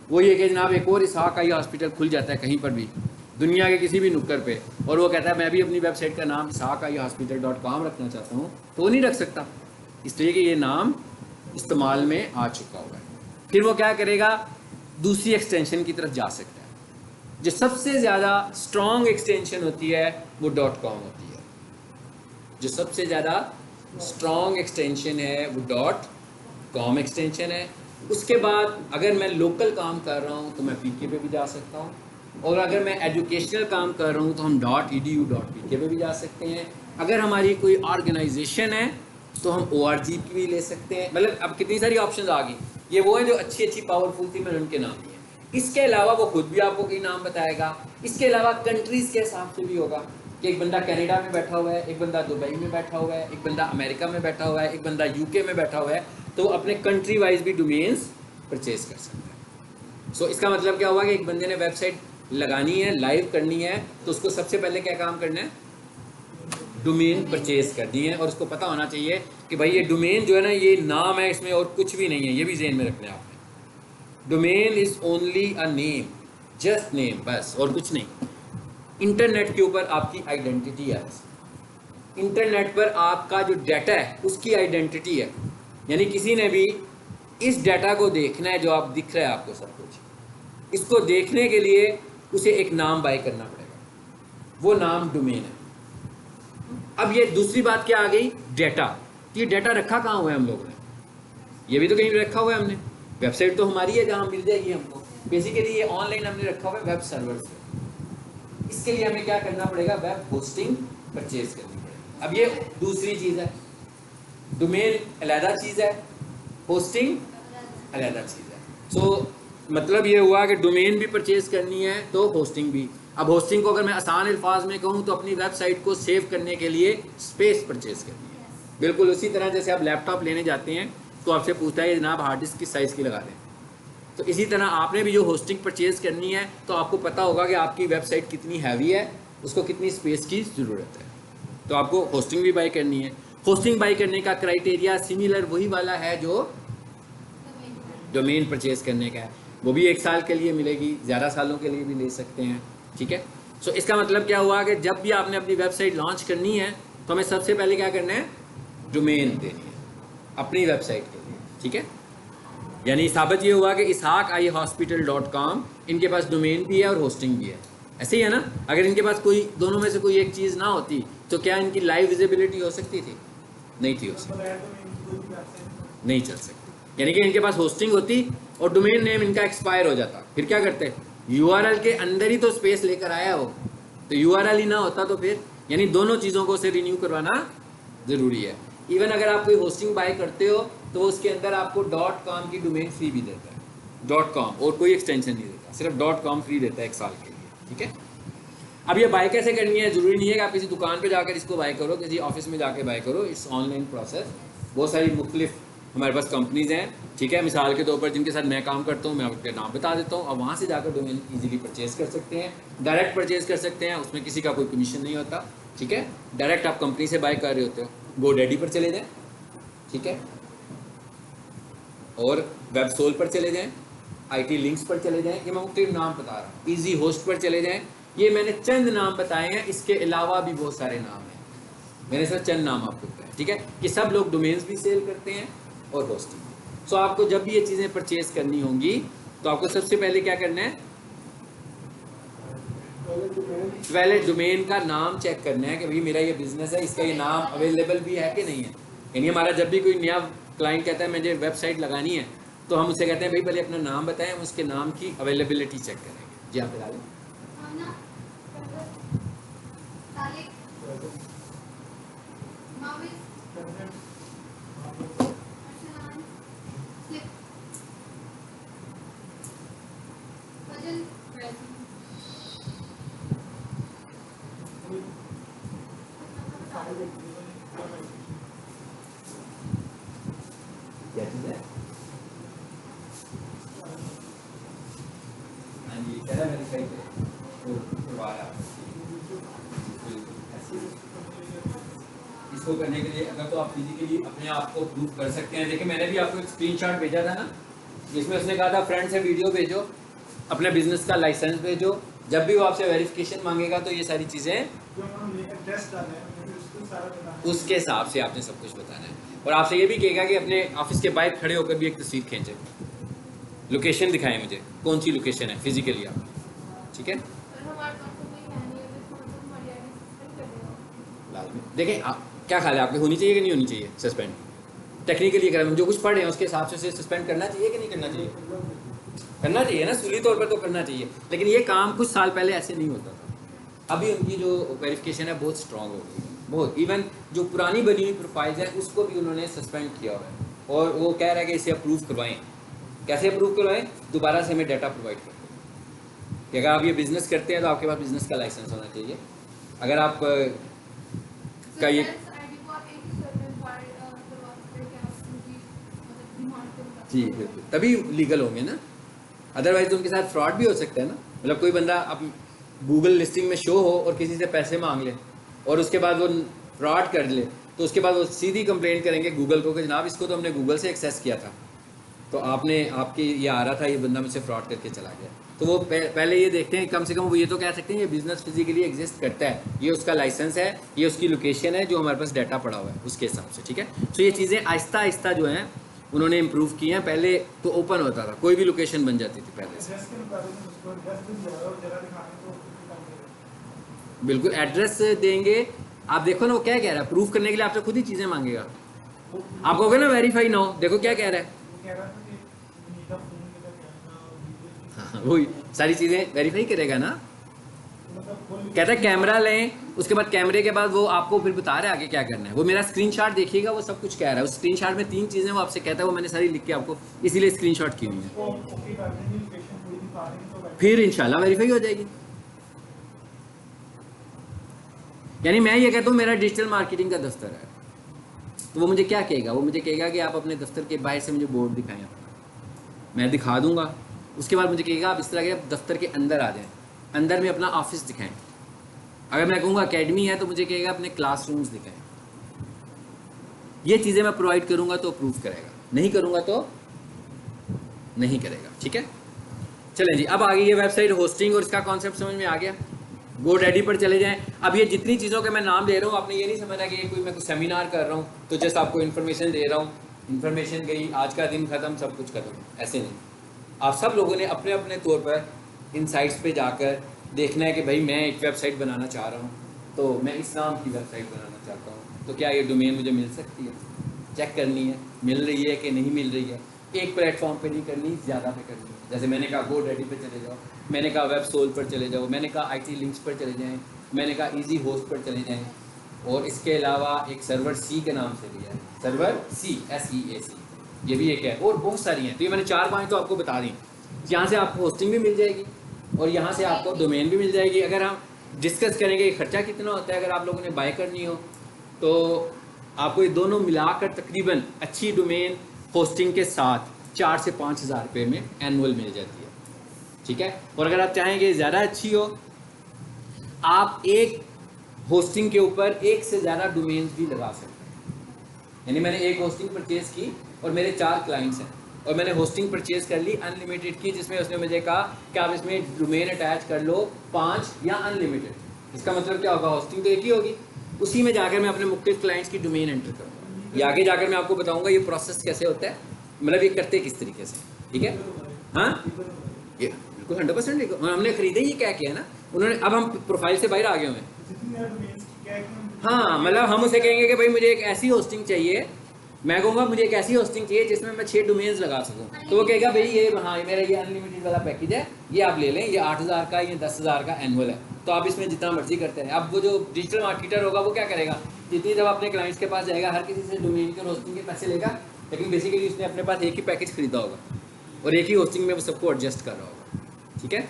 वो ये कि जनाब एक और इसहाक आई हॉस्पिटल खुल जाता है कहीं पर भी दुनिया के किसी भी नुक्कर पे, और वो कहता है मैं भी अपनी वेबसाइट का नाम isaacihospital.com रखना चाहता हूँ, तो वो नहीं रख सकता, इसलिए कि ये नाम इस्तेमाल में आ चुका हुआ है। फिर वो क्या करेगा, दूसरी एक्सटेंशन की तरफ जा सकता है। जो सबसे ज़्यादा स्ट्रॉन्ग एक्सटेंशन होती है वो .com होती है। जो सबसे ज़्यादा स्ट्रॉन्ग एक्सटेंशन है वो .com एक्सटेंशन है। उसके बाद अगर मैं लोकल काम कर रहा हूँ तो मैं PK पे भी जा सकता हूँ, और अगर मैं एजुकेशनल काम कर रहा हूँ तो हम .edu.pk पे भी जा सकते हैं। अगर हमारी कोई ऑर्गेनाइजेशन है तो हम ORG की भी ले सकते हैं। मतलब अब कितनी सारी ऑप्शंस आ गई। ये वो है जो अच्छी अच्छी पावरफुल थी, मैंने उनके नाम दिए। इसके अलावा वो खुद भी आपको कई नाम बताएगा। इसके अलावा कंट्रीज़ के हिसाब से भी होगा कि एक बंदा कनाडा में बैठा हुआ है, एक बंदा दुबई में बैठा हुआ है, एक बंदा अमेरिका में बैठा हुआ है, एक बंदा UK में बैठा हुआ है, तो वो अपने कंट्री वाइज भी डोमेन्स परचेज कर सकता है। सो इसका मतलब क्या हुआ कि एक बंदे ने वेबसाइट लगानी है, लाइव करनी है, तो उसको सबसे पहले क्या काम करना है, डोमेन परचेज करनी है। और उसको पता होना चाहिए कि भाई ये डोमेन जो है ना, ये नाम है, इसमें और कुछ भी नहीं है, ये भी ज़हन में रखना है आपने। Domain is only a name, just name, बस, और कुछ नहीं। इंटरनेट के ऊपर आपकी आइडेंटिटी है, इंटरनेट पर आपका जो डाटा है उसकी आइडेंटिटी है। यानी किसी ने भी इस डाटा को देखना है जो आप दिख रहा है आपको सब कुछ, इसको देखने के लिए उसे एक नाम बाय करना पड़ेगा, वो नाम डोमेन है। अब ये दूसरी बात क्या आ गई, डाटा। ये डाटा रखा कहाँ हुआ है हम लोगों ने, ये भी तो कहीं रखा हुआ है हमने। वेबसाइट तो हमारी है जहाँ मिल जाएगी हमको। बेसिकली ये ऑनलाइन हमने रखा हुआ है वेब सर्वर से। इसके लिए हमें क्या करना पड़ेगा, वेब होस्टिंग परचेज करनी पड़ेगी। अब ये दूसरी चीज़ है, डोमेन अलहदा चीज़ है, होस्टिंग अलहदा चीज़ है। सो मतलब ये हुआ कि डोमेन भी परचेज करनी है तो होस्टिंग भी। अब होस्टिंग को अगर मैं आसान अल्फाज में कहूँ तो अपनी वेबसाइट को सेव करने के लिए स्पेस परचेज करनी है। बिल्कुल उसी तरह जैसे आप लैपटॉप लेने जाते हैं तो आपसे पूछता है जनाब हार्ड डिस्क किस साइज़ की लगा दें, तो इसी तरह आपने भी जो होस्टिंग परचेज़ करनी है तो आपको पता होगा कि आपकी वेबसाइट कितनी हैवी है, उसको कितनी स्पेस की ज़रूरत है, तो आपको होस्टिंग भी बाई करनी है। होस्टिंग बाई करने का क्राइटेरिया सिमिलर वही वाला है जो डोमेन परचेज़ करने का है। वो भी 1 साल के लिए मिलेगी, ज़्यादा सालों के लिए भी ले सकते हैं, ठीक है। सो इसका मतलब क्या हुआ कि जब भी आपने अपनी वेबसाइट लॉन्च करनी है तो हमें सबसे पहले क्या करना है, डोमेन देनी है अपनी वेबसाइट के लिए, ठीक है। यानी साबित ये हुआ कि isaacihospital.com इनके पास डोमेन भी है और होस्टिंग भी है। ऐसे ही है ना। अगर इनके पास कोई दोनों में से कोई एक चीज़ ना होती तो क्या इनकी लाइव विजिबिलिटी हो सकती थी? नहीं थी हो सकती, नहीं चल सकती। यानी कि इनके पास होस्टिंग होती और डोमेन नेम इनका एक्सपायर हो जाता, फिर क्या करते? यूआरएल के अंदर ही तो स्पेस लेकर आया हो, तो यूआरएल ही ना होता तो फिर, यानी दोनों चीज़ों को से रिन्यू करवाना ज़रूरी है। इवन अगर आप कोई होस्टिंग बाय करते हो तो उसके अंदर आपको .com की डोमेन फ्री भी देता है, .com, और कोई एक्सटेंशन नहीं देता, सिर्फ .com फ्री देता है 1 साल के लिए, ठीक है। अब ये बाय कैसे करनी है? ज़रूरी नहीं है कि आप किसी दुकान पे जाकर इसको बाय करो, किसी ऑफिस में जाके बाय करो, इट्स ऑनलाइन प्रोसेस। बहुत सारी मुख्तलिफ हमारे पास कंपनीज़ हैं, ठीक है, मिसाल के तौर पर जिनके साथ मैं काम करता हूँ, मैं आपके नाम बता देता हूँ, अब वहाँ से जाकर डोमेन ईजिली परचेज़ कर सकते हैं, डायरेक्ट परचेज़ कर सकते हैं, उसमें किसी का कोई कमीशन नहीं होता, ठीक है। डायरेक्ट आप कंपनी से बाय कर रहे होते हो। GoDaddy पर चले जाएँ, ठीक है, और वेबसोल पर चले जाएँ, IT लिंक्स पर चले जाएँ, ये मैं मुख्तलिफ नाम बता रहा हूँ, ईजी होस्ट पर चले जाएँ। ये मैंने चंद नाम बताए हैं, इसके अलावा भी बहुत सारे नाम हैं, मैंने सिर्फ चंद नाम आपको बताए, ठीक है, कि सब लोग डोमेन्स भी सेल करते हैं और होस्टिंग। सो आपको जब भी ये चीज़ें परचेज करनी होंगी तो आपको सबसे पहले क्या करना है? पहले डोमेन का नाम चेक करना है कि भाई मेरा ये बिजनेस है, इसका ये नाम अवेलेबल भी है कि नहीं है। यानी हमारा जब भी कोई नया क्लाइंट कहता है मुझे वेबसाइट लगानी है तो हम उससे कहते हैं भाई पहले अपना नाम बताएं, हम उसके नाम की अवेलेबिलिटी चेक करेंगे। जी आप बता दें। क्या चीज़ है? हाँ जी, कह रहा है वेरीफाई तो करवाया। इसको करने के लिए अगर तो आप फिजिकली अपने आप को प्रूव कर सकते हैं। देखिए मैंने भी आपको एक स्क्रीनशॉट भेजा था ना, जिसमें उसने कहा था फ्रेंड से वीडियो भेजो, अपने बिजनेस का लाइसेंस भेजो, जब भी वो आपसे वेरिफिकेशन मांगेगा तो ये सारी चीज़ें उसके हिसाब से आपने सब कुछ बताना है। और आपसे ये भी कहेगा कि अपने ऑफिस के बाहर खड़े होकर भी एक तस्वीर खींचे, लोकेशन दिखाएं मुझे, कौन सी लोकेशन है फिजिकली आप, ठीक है। देखें क्या ख्याल है आपके, होनी चाहिए कि नहीं होनी चाहिए सस्पेंड? टेक्निकली अगर हम जो कुछ पढ़े हैं उसके हिसाब से सस्पेंड करना चाहिए कि नहीं करना चाहिए? करना चाहिए ना, सूली तौर पर तो करना चाहिए। लेकिन ये काम कुछ साल पहले ऐसे नहीं होता था। अभी उनकी जो वेरिफिकेशन है बहुत स्ट्रांग हो गई, बहुत। इवन जो पुरानी बनी हुई प्रोफाइल्स हैं उसको भी उन्होंने सस्पेंड किया हुआ है, और वो कह रहा है कि इसे अप्रूव करवाएं। कैसे अप्रूव करवाएं? दोबारा से हमें डाटा प्रोवाइड करते हैं कि अगर आप ये बिज़नेस करते हैं तो आपके पास बिज़नेस का लाइसेंस होना चाहिए। अगर आप का ये जी बिल्कुल, तभी लीगल होंगे ना, अदरवाइज तो उनके साथ फ्रॉड भी हो सकता है ना। मतलब कोई बंदा अब गूगल लिस्टिंग में शो हो और किसी से पैसे मांग ले और उसके बाद वो फ्रॉड कर ले, तो उसके बाद वो सीधी कंप्लेंट करेंगे गूगल को कि जनाब इसको तो हमने गूगल से एक्सेस किया था, तो आपने आपके ये आ रहा था, ये बंदा मुझसे फ्रॉड करके चला गया। तो वो पहले ये देखते हैं, कम से कम वो ये तो कह सकते हैं ये बिज़नेस फिजिकली एग्जिस्ट करता है, ये उसका लाइसेंस है, ये उसकी लोकेशन है, जो हमारे पास डाटा पड़ा हुआ है उसके हिसाब से, ठीक है। तो ये चीज़ें आहिस्ता आहिस्ता जो हैं उन्होंने इम्प्रूव की हैं। पहले तो ओपन होता था, कोई भी लोकेशन बन जाती थी पहले से। बिल्कुल एड्रेस देंगे। आप देखो ना वो क्या कह रहा है, प्रूफ करने के लिए आपसे खुद ही चीज़ें मांगेगा। आप कहोगे ना वेरीफाई ना हो, देखो क्या कह रहा है, हाँ वही सारी चीज़ें वेरीफाई करेगा ना। कहता है कैमरा लें, उसके बाद कैमरे के बाद वो आपको फिर बता रहा है आगे क्या करना है। वो मेरा स्क्रीनशॉट देखिएगा, वो सब कुछ कह रहा है। उस स्क्रीनशॉट में 3 चीज़ें वो आपसे कहता है, वो मैंने सारी लिख के आपको इसीलिए स्क्रीनशॉट की हुई है, फिर इंशाल्लाह वेरीफाई हो जाएगी। यानी मैं ये कहता हूँ मेरा डिजिटल मार्केटिंग का दफ्तर है, तो वो मुझे क्या कहेगा? वो मुझे कहेगा कि आप अपने दफ्तर के बाहर से मुझे बोर्ड दिखाएं, मैं दिखा दूंगा। उसके बाद मुझे कहेगा आप इस तरह के दफ्तर के अंदर आ जाएं, अंदर में अपना ऑफिस दिखाएं। अगर मैं कहूँगा अकेडमी है तो मुझे कहेगा अपने क्लासरूम्स दिखाएं। ये चीज़ें मैं प्रोवाइड करूँगा तो अप्रूव करेगा, नहीं करूँगा तो नहीं करेगा, ठीक है। चलें जी, अब आगे ये वेबसाइट होस्टिंग और इसका कॉन्सेप्ट समझ में आ गया। GoDaddy पर चले जाएं। अब ये जितनी चीज़ों के मैं नाम दे रहा हूँ, आपने ये नहीं समझना कि ये कोई मैं कुछ सेमिनार कर रहा हूँ तो जस्ट आपको इन्फॉर्मेशन दे रहा हूँ, इन्फॉर्मेशन गई, आज का दिन ख़त्म, सब कुछ ख़त्म, ऐसे नहीं। आप सब लोगों ने अपने अपने तौर पर इन साइट्स पे जाकर देखना है कि भाई मैं एक वेबसाइट बनाना चाह रहा हूँ, तो मैं इस नाम की वेबसाइट बनाना चाहता हूँ, तो क्या ये डोमेन मुझे मिल सकती है? चेक करनी है मिल रही है कि नहीं मिल रही है। एक प्लेटफॉर्म पे नहीं करनी, ज़्यादा पे करनी है। जैसे मैंने कहा GoDaddy पे चले जाओ, मैंने कहा वेबसोल पर चले जाओ, मैंने कहा IT लिंक्स पर चले जाएँ, मैंने कहा ईजी होस्ट पर चले जाएँ, और इसके अलावा एक सर्वर सी के नाम से भी है, सर्वर सी SEAC, ये भी एक है, और बहुत सारी हैं। तो ये मैंने 4-5 तो आपको बता दी। यहाँ से आपको होस्टिंग भी मिल जाएगी और यहाँ से आपको डोमेन भी मिल जाएगी। अगर हम डिस्कस करेंगे खर्चा कितना होता है अगर आप लोगों ने बाय करनी हो, तो आपको ये दोनों मिलाकर तकरीबन अच्छी डोमेन होस्टिंग के साथ 4 से 5 हज़ार रुपये में एनुअल मिल जाती है, ठीक है। और अगर आप चाहेंगे ज़्यादा अच्छी हो, आप एक होस्टिंग के ऊपर एक से ज़्यादा डोमेन्स भी लगा सकते हैं। यानी मैंने एक होस्टिंग परचेज़ की और मेरे 4 क्लाइंट्स हैं, और मैंने होस्टिंग परचेज़ कर ली अनलिमिटेड की, जिसमें उसने मुझे कहा कि आप इसमें डोमेन अटैच कर लो 5 या अनलिमिटेड। इसका मतलब क्या होगा, होस्टिंग तो एक ही होगी, उसी में जाकर मैं अपने मुख्तलिफ क्लाइंट्स की डोमेन एंटर करूँगा। ये आगे जाकर मैं आपको बताऊँगा ये प्रोसेस कैसे होता है, मतलब ये करते किस तरीके से, ठीक है। हाँ, ये बिल्कुल 100% हमने खरीदे, ये क्या किया ना उन्होंने। अब हम प्रोफाइल से बाहर आ गए हुए हैं। हाँ, मतलब हम उसे कहेंगे कि भाई मुझे एक ऐसी होस्टिंग चाहिए, मैं कहूँगा मुझे एक ऐसी होस्टिंग चाहिए जिसमें मैं 6 डोमेन्स लगा सकूँ, तो वो कहेगा भाई ये हाँ मेरा ये अनलिमिटेड वाला पैकेज है, ये आप ले लें, ये 8,000 का, ये 10,000 का एनुअल है, तो आप इसमें जितना मर्जी करते हैं। अब वो जो डिजिटल मार्केटर होगा वो क्या करेगा, जितनी जब अपने क्लाइंट्स के पास जाएगा हर किसी से डोमेन के होस्टिंग के पैसे लेगा, लेकिन बेसिकली उसने अपने पास एक ही पैकेज खरीदा होगा और एक ही होस्टिंग में वो सबको एडजस्ट कर रहा होगा, ठीक है।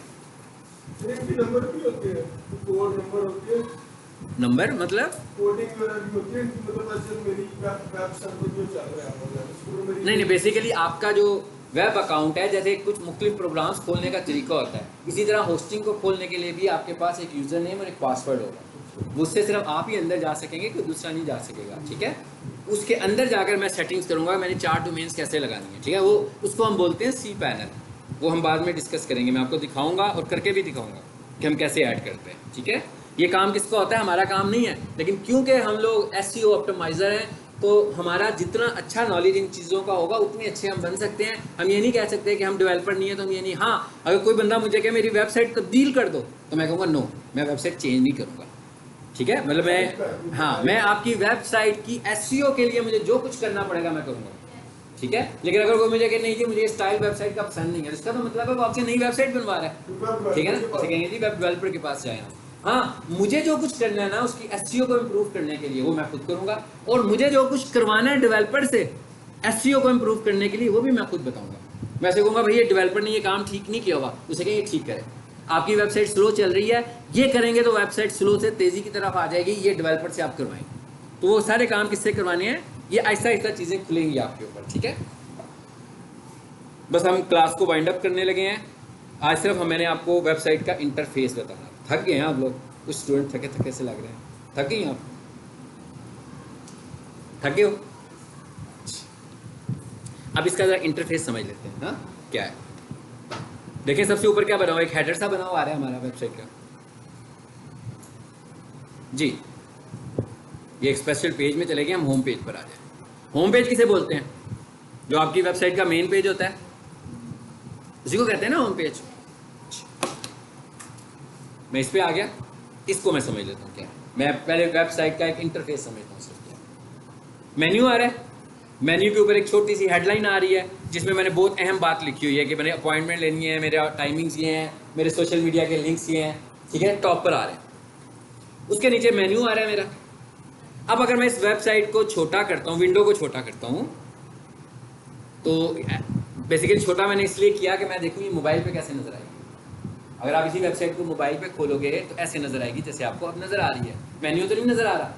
नंबर भी होते हैं, कोड नंबर होते हैं, नंबर मतलब कोडिंग वगैरह भी होती है, मतलब ऐसे मेरी वेब सर्वर जो चल रहा है नहीं, बेसिकली आपका जो वेब अकाउंट है, जैसे कुछ मुख्तलिफ प्रोग्राम्स खोलने का तरीका होता है, इसी तरह होस्टिंग को खोलने के लिए भी आपके पास एक यूज़र नेम और एक पासवर्ड होगा, उससे सिर्फ आप ही अंदर जा सकेंगे, कोई दूसरा नहीं जा सकेगा, ठीक है। उसके अंदर जाकर मैं सेटिंग्स करूँगा, मैंने 4 डोमेन्स कैसे लगानी है, ठीक है। वो उसको हम बोलते हैं cPanel, वो हम बाद में डिस्कस करेंगे, मैं आपको दिखाऊँगा और करके भी दिखाऊँगा कि हम कैसे ऐड करते हैं, ठीक है। ये काम किसका होता है, हमारा काम नहीं है, लेकिन क्योंकि हम लोग SEO ऑप्टिमाइज़र हैं, तो हमारा जितना अच्छा नॉलेज इन चीज़ों का होगा उतने अच्छे हम बन सकते हैं। हम ये नहीं कह सकते कि हम डेवलपर नहीं है तो हम ये नहीं, हाँ अगर कोई बंदा मुझे कहे मेरी वेबसाइट तब्दील कर दो, तो मैं कहूँगा नो, मैं वेबसाइट चेंज नहीं करूँगा, ठीक है। मतलब मैं, हाँ, मैं आपकी वेबसाइट की SEO के लिए मुझे जो कुछ करना पड़ेगा मैं करूँगा, ठीक है। लेकिन अगर कोई मुझे कहे नहीं जी मुझे स्टाइल वेबसाइट का पसंद नहीं है, इसका तो मतलब है वो आपसे नई वेबसाइट बनवा रहा है, ठीक है ना। उसे कहेंगे जी वेब डेवलपर के पास जाए। हाँ, मुझे जो कुछ करना है ना उसकी SEO को इम्प्रूव करने के लिए वो मैं खुद करूँगा, और मुझे जो कुछ करवाना है डेवलपर से SEO को इम्प्रूव करने के लिए वो भी मैं खुद बताऊँगा। मैं ऐसे कहूँगा भाई ये डेवलपर ने ये काम ठीक नहीं किया होगा, उसे कहेंगे ठीक करें, आपकी वेबसाइट स्लो चल रही है, ये करेंगे तो वेबसाइट स्लो से तेज़ी की तरफ आ जाएगी, ये डेवलपर से आप करवाएंगे। तो वो सारे काम किससे करवाने हैं, ये आहिस्ता आहिस्ता चीज़ें खुलेंगी आपके ऊपर, ठीक है। बस हम क्लास को वाइंड अप करने लगे हैं। आज सिर्फ मैंने आपको वेबसाइट का इंटरफेस बताना। थक गए हैं आप लोग, कुछ स्टूडेंट थके थके से लग रहे हैं, थक गए आप, थके हो। अब इसका जरा इंटरफेस समझ लेते हैं, हाँ क्या है। देखिए सबसे ऊपर क्या बना हुआ, एक हेडर सा बना हुआ आ रहा है हमारा वेबसाइट का जी। ये एक स्पेशल पेज में चले गए, हम होम पेज पर आ जाए। होम पेज किसे बोलते हैं, जो आपकी वेबसाइट का मेन पेज होता है उसी को कहते हैं ना होम पेज। मैं इस पे आ गया, इसको मैं समझ लेता हूँ क्या है। मैं पहले वेबसाइट का एक इंटरफेस समझता हूँ सिर्फ क्या। मेन्यू आ रहा है, मेन्यू के ऊपर एक छोटी सी हेडलाइन आ रही है जिसमें मैंने बहुत अहम बात लिखी हुई है कि मैंने अपॉइंटमेंट लेनी है, मेरे टाइमिंग्स ये हैं, मेरे सोशल मीडिया के लिंक्स ये हैं, ठीक है, टॉप पर आ रहे हैं। उसके नीचे मेन्यू आ रहा है मेरा। अब अगर मैं इस वेबसाइट को छोटा करता हूँ, विंडो को छोटा करता हूँ, तो बेसिकली छोटा मैंने इसलिए किया कि मैं देखूँ ये मोबाइल पे कैसे नजर आएगी। अगर आप इसी वेबसाइट को मोबाइल पे खोलोगे तो ऐसे नजर आएगी जैसे आपको अब नजर आ रही है, मेन्यू तो नहीं नजर आ रहा,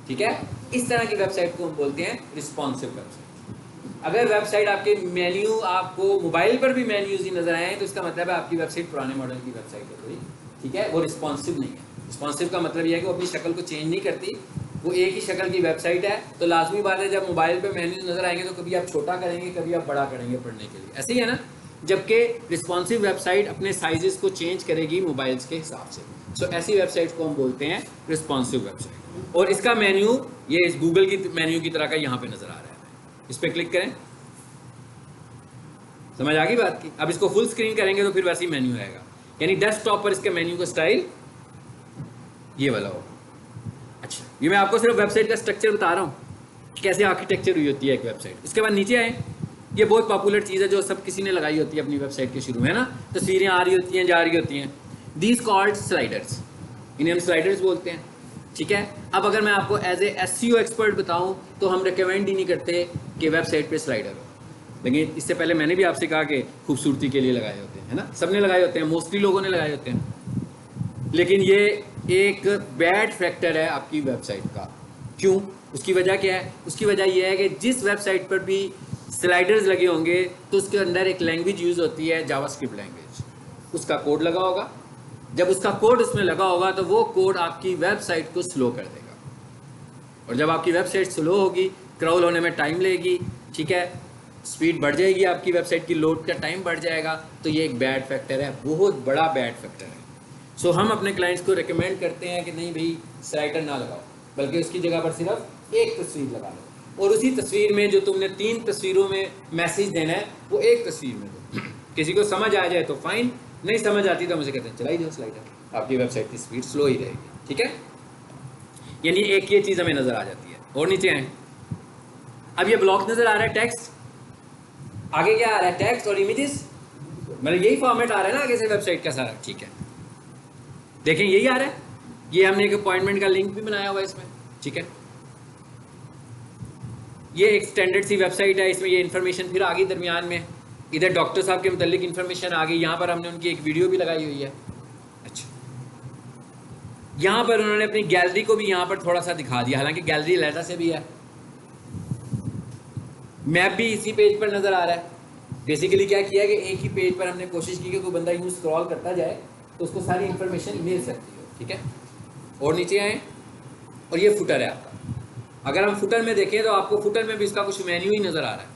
ठीक है। इस तरह की वेबसाइट को हम बोलते हैं रिस्पॉन्सिव वेबसाइट। अगर वेबसाइट आपके मेन्यू आपको मोबाइल पर भी मेन्यूज ही नजर आए तो इसका मतलब है आपकी वेबसाइट पुराने मॉडल की वेबसाइट है कोई, ठीक है, वो रिस्पॉन्सिव नहीं है। रिस्पॉन्सिव का मतलब यह है कि वो अपनी शक्ल को चेंज नहीं करती, वो एक ही शक्ल की वेबसाइट है। तो लाजमी बात है जब मोबाइल पे मेन्यूज नजर आएंगे तो कभी आप छोटा करेंगे, कभी आप बड़ा करेंगे पढ़ने के लिए, ऐसे ही है ना। जबकि रिस्पॉन्सिव वेबसाइट अपने साइजेस को चेंज करेगी मोबाइल्स के हिसाब से। सो ऐसी वेबसाइट को हम बोलते हैं रिस्पॉन्सिव वेबसाइट। और इसका मेन्यू ये इस गूगल की मेन्यू की तरह का यहाँ पे नजर आ रहा है, इस पर क्लिक करें, समझ आ गई बात की। अब इसको फुल स्क्रीन करेंगे तो फिर वैसे ही मेन्यू आएगा। यानी डेस्कटॉप पर इसके मेन्यू का स्टाइल ये वाला होगा। अच्छा, ये मैं आपको सिर्फ वेबसाइट का स्ट्रक्चर बता रहा हूँ कैसे आर्किटेक्चर हुई होती है एक वेबसाइट। इसके बाद नीचे आए, ये बहुत पॉपुलर चीज़ है जो सब किसी ने लगाई होती है अपनी वेबसाइट के शुरू में, है ना, तस्वीरें आ रही होती हैं, जा रही होती हैं, दीज कॉल्ड स्लाइडर्स, इन्हें हम स्लाइडर्स बोलते हैं, ठीक है। अब अगर मैं आपको एज ए SEO एक्सपर्ट बताऊं तो हम रिकमेंड ही नहीं करते कि वेबसाइट पे स्लाइडर हो, लेकिन इससे पहले मैंने भी आपसे कहा कि खूबसूरती के लिए लगाए होते हैं, है ना, सबने लगाए होते हैं, मोस्टली लोगों ने लगाए होते हैं, लेकिन ये एक बैड फैक्टर है आपकी वेबसाइट का। क्यों? उसकी वजह क्या है? उसकी वजह यह है कि जिस वेबसाइट पर भी स्लाइडर्स लगे होंगे तो उसके अंदर एक लैंग्वेज यूज़ होती है जावास्क्रिप्ट लैंग्वेज, उसका कोड लगा होगा। जब उसका कोड उसमें लगा होगा तो वो कोड आपकी वेबसाइट को स्लो कर देगा, और जब आपकी वेबसाइट स्लो होगी, क्रॉल होने में टाइम लेगी, ठीक है, स्पीड बढ़ जाएगी, आपकी वेबसाइट की लोड का टाइम बढ़ जाएगा, तो ये एक बैड फैक्टर है, बहुत बड़ा बैड फैक्टर है। सो हम अपने क्लाइंट्स को रिकमेंड करते हैं कि नहीं भाई स्लाइडर ना लगाओ, बल्कि उसकी जगह पर सिर्फ एक तस्वीर लगा लो, और उसी तस्वीर में जो तुमने 3 तस्वीरों में मैसेज देना है वो एक तस्वीर में दो। किसी को समझ आ जाए तो फाइन, नहीं समझ आती तो मुझे कहते हैं चलाई दो स्लाइडर, आपकी वेबसाइट की स्पीड स्लो ही रहेगी, ठीक है। यानी एक ये चीज़ हमें नज़र आ जाती है। और नीचे आए, अब ये ब्लॉक नज़र आ रहा है, टेक्स्ट, आगे क्या आ रहा है, टेक्स्ट और इमेजेस, मतलब यही फॉर्मेट आ रहा है ना आगे से वेबसाइट का सारा, ठीक है। देखें यही आ रहा है, ये हमने एक अपॉइंटमेंट का लिंक भी बनाया हुआ है इसमें, ठीक है। ये एक स्टैंडर्ड सी वेबसाइट है, इसमें ये इन्फॉर्मेशन फिर आ गई दरमियान में, इधर डॉक्टर साहब के मुतल्लिक इन्फॉर्मेशन आ गई, यहाँ पर हमने उनकी एक वीडियो भी लगाई हुई है। अच्छा, यहाँ पर उन्होंने अपनी गैलरी को भी यहाँ पर थोड़ा सा दिखा दिया, हालांकि गैलरी अलहदा से भी है, मैप भी इसी पेज पर नज़र आ रहा है। बेसिकली क्या किया कि एक ही पेज पर हमने कोशिश की कि कोई बंदा यूँ स्क्रॉल करता जाए तो उसको सारी इन्फॉर्मेशन मिल सकती हो, ठीक है। और नीचे आए, और ये फुटर है आपका, अगर हम फुटर में देखें तो आपको फुटर में भी इसका कुछ मेन्यू ही नज़र आ रहा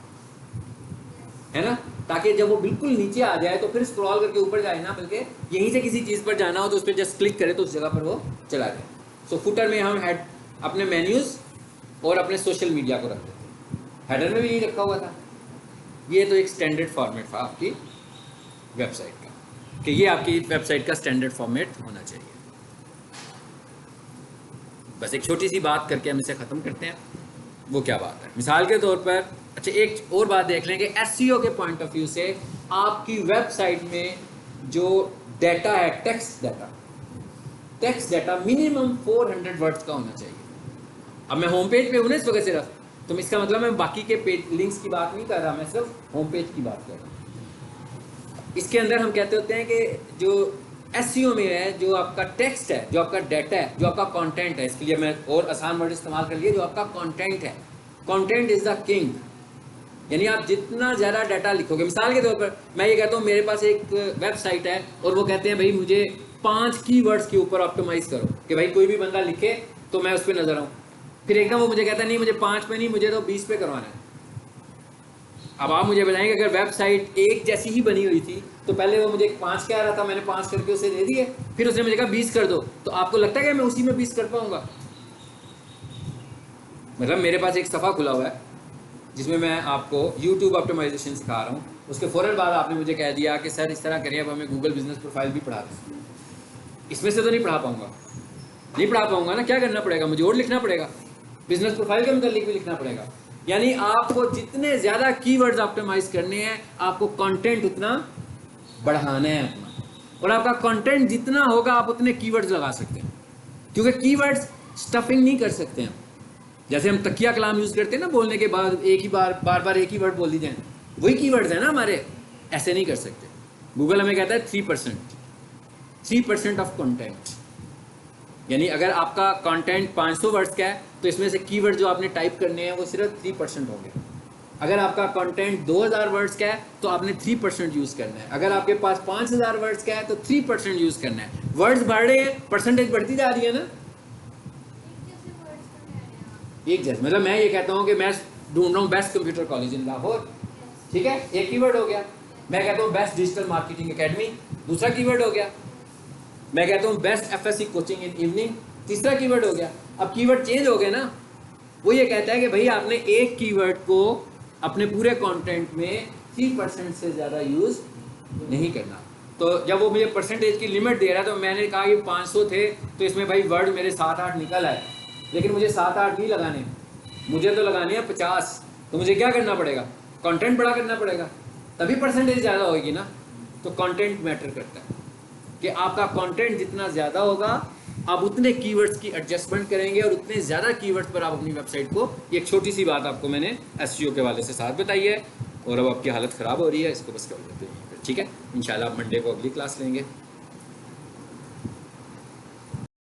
है ना, ताकि जब वो बिल्कुल नीचे आ जाए तो फिर स्क्रॉल करके ऊपर जाए ना, बल्कि यहीं से किसी चीज़ पर जाना हो तो उस पर जस्ट क्लिक करें तो उस जगह पर वो चला जाए। सो फुटर में हम हेड अपने मेन्यूज़ और अपने सोशल मीडिया को रख देते हैं, हेडर में भी यही रखा हुआ था। ये तो एक स्टैंडर्ड फॉर्मेट था आपकी वेबसाइट का, कि ये आपकी वेबसाइट का स्टैंडर्ड फॉर्मेट होना चाहिए। बस एक छोटी सी बात करके हम इसे ख़त्म करते हैं। वो क्या बात है, मिसाल के तौर पर, अच्छा एक और बात देख लें कि SEO के पॉइंट ऑफ व्यू से आपकी वेबसाइट में जो डाटा है, टेक्स्ट डाटा मिनिमम 400 वर्ड्स का होना चाहिए। अब मैं होम पेज पे हूँ ना इस वजह सिर्फ, तो इसका मतलब मैं बाकी के पेज लिंक्स की बात नहीं कर रहा, मैं सिर्फ होम पेज की बात कर रहा हूँ। इसके अंदर हम कहते होते हैं कि जो SEO में है, जो आपका टेक्स्ट है, जो आपका डाटा है, जो आपका कंटेंट है, इसके लिए मैं और आसान वर्ड इस्तेमाल कर लिए, जो आपका कंटेंट है, कंटेंट इज़ द किंग। यानी आप जितना ज़्यादा डाटा लिखोगे, मिसाल के तौर पर मैं ये कहता हूँ मेरे पास एक वेबसाइट है और वो कहते हैं भाई मुझे 5 कीवर्ड्स के ऊपर ऑप्टिमाइज़ करो, कि भाई कोई भी बंदा लिखे तो मैं उस पर नज़र आऊँ। फिर एकदम वो मुझे कहता है नहीं मुझे 5 पे नहीं, मुझे तो 20 पे करवाना है। अब आप मुझे बताएंगे अगर वेबसाइट एक जैसी ही बनी हुई थी तो पहले वो मुझे 5 कह रहा था, मैंने 5 करके उसे दे दिए, फिर उसने मुझे कहा 20 कर दो, तो आपको लगता है कि मैं उसी में 20 कर पाऊंगा? मतलब मेरे पास एक सफ़ा खुला हुआ है जिसमें मैं आपको YouTube ऑप्टिमाइजेशन सिखा रहा हूँ, उसके फ़ौरन बाद आपने मुझे कह दिया कि सर इस तरह करिए, अब हमें गूगल बिजनेस प्रोफाइल भी पढ़ा दें। इसमें से तो नहीं पढ़ा पाऊँगा, नहीं पढ़ा पाऊँगा ना, क्या करना पड़ेगा मुझे, और लिखना पड़ेगा, बिजनेस प्रोफाइल के मुतालिक भी लिखना पड़ेगा। यानी आपको जितने ज़्यादा कीवर्ड्स ऑप्टिमाइज करने हैं, आपको कंटेंट उतना बढ़ाना है अपना, और आपका कंटेंट जितना होगा आप उतने कीवर्ड्स लगा सकते हैं, क्योंकि कीवर्ड्स स्टफिंग नहीं कर सकते हैं। जैसे हम तकिया कलाम यूज़ करते हैं ना, बोलने के बाद एक ही बार बार एक ही वर्ड बोल दीजिए, वही कीवर्ड्स है ना हमारे, ऐसे नहीं कर सकते। गूगल हमें कहता है 3% ऑफ कंटेंट, यानी अगर आपका कंटेंट 500 वर्ड्स का है तो इसमें से कीवर्ड जो आपने टाइप करने हैं वो सिर्फ 3% होंगे। अगर आपका कंटेंट 2000 वर्ड्स का है तो आपने 3% यूज़ करना है। अगर आपके पास 5000 वर्ड्स का है तो 3% यूज़ करना है। वर्ड्स बढ़ रहे हैं, परसेंटेज बढ़ती जा रही है ना, एक जैसे। मतलब मैं ये कहता हूँ कि मैं ढूंढ रहा हूँ best computer college in Lahore, ठीक है, एक कीवर्ड हो गया। मैं कहता हूँ बेस्ट डिजिटल मार्केटिंग एकेडमी, दूसरा कीवर्ड हो गया। मैं कहता हूँ best FSC coaching in evening, तीसरा कीवर्ड हो गया। अब कीवर्ड चेंज हो गए ना, वो ये कहता है कि भाई आपने एक कीवर्ड को अपने पूरे कंटेंट में 3% से ज़्यादा यूज़ नहीं करना। तो जब वो मुझे परसेंटेज की लिमिट दे रहा है तो मैंने कहा कि 500 थे तो इसमें भाई वर्ड मेरे 7-8 निकल आए, लेकिन मुझे 7-8 नहीं लगाने, मुझे तो लगाने हैं 50। तो मुझे क्या करना पड़ेगा, कंटेंट बड़ा करना पड़ेगा, तभी परसेंटेज ज़्यादा होगी ना। तो कंटेंट मैटर करता है कि आपका कंटेंट जितना ज़्यादा होगा आप उतने कीवर्ड्स की एडजस्टमेंट करेंगे और उतने ज़्यादा कीवर्ड्स पर आप अपनी वेबसाइट को, एक छोटी सी बात आपको मैंने एसईओ के वाले से साथ बताई है, और अब आपकी हालत ख़राब हो रही है, इसको बस कर लेते हैं। ठीक है, इंशाल्लाह आप मंडे को अगली क्लास लेंगे।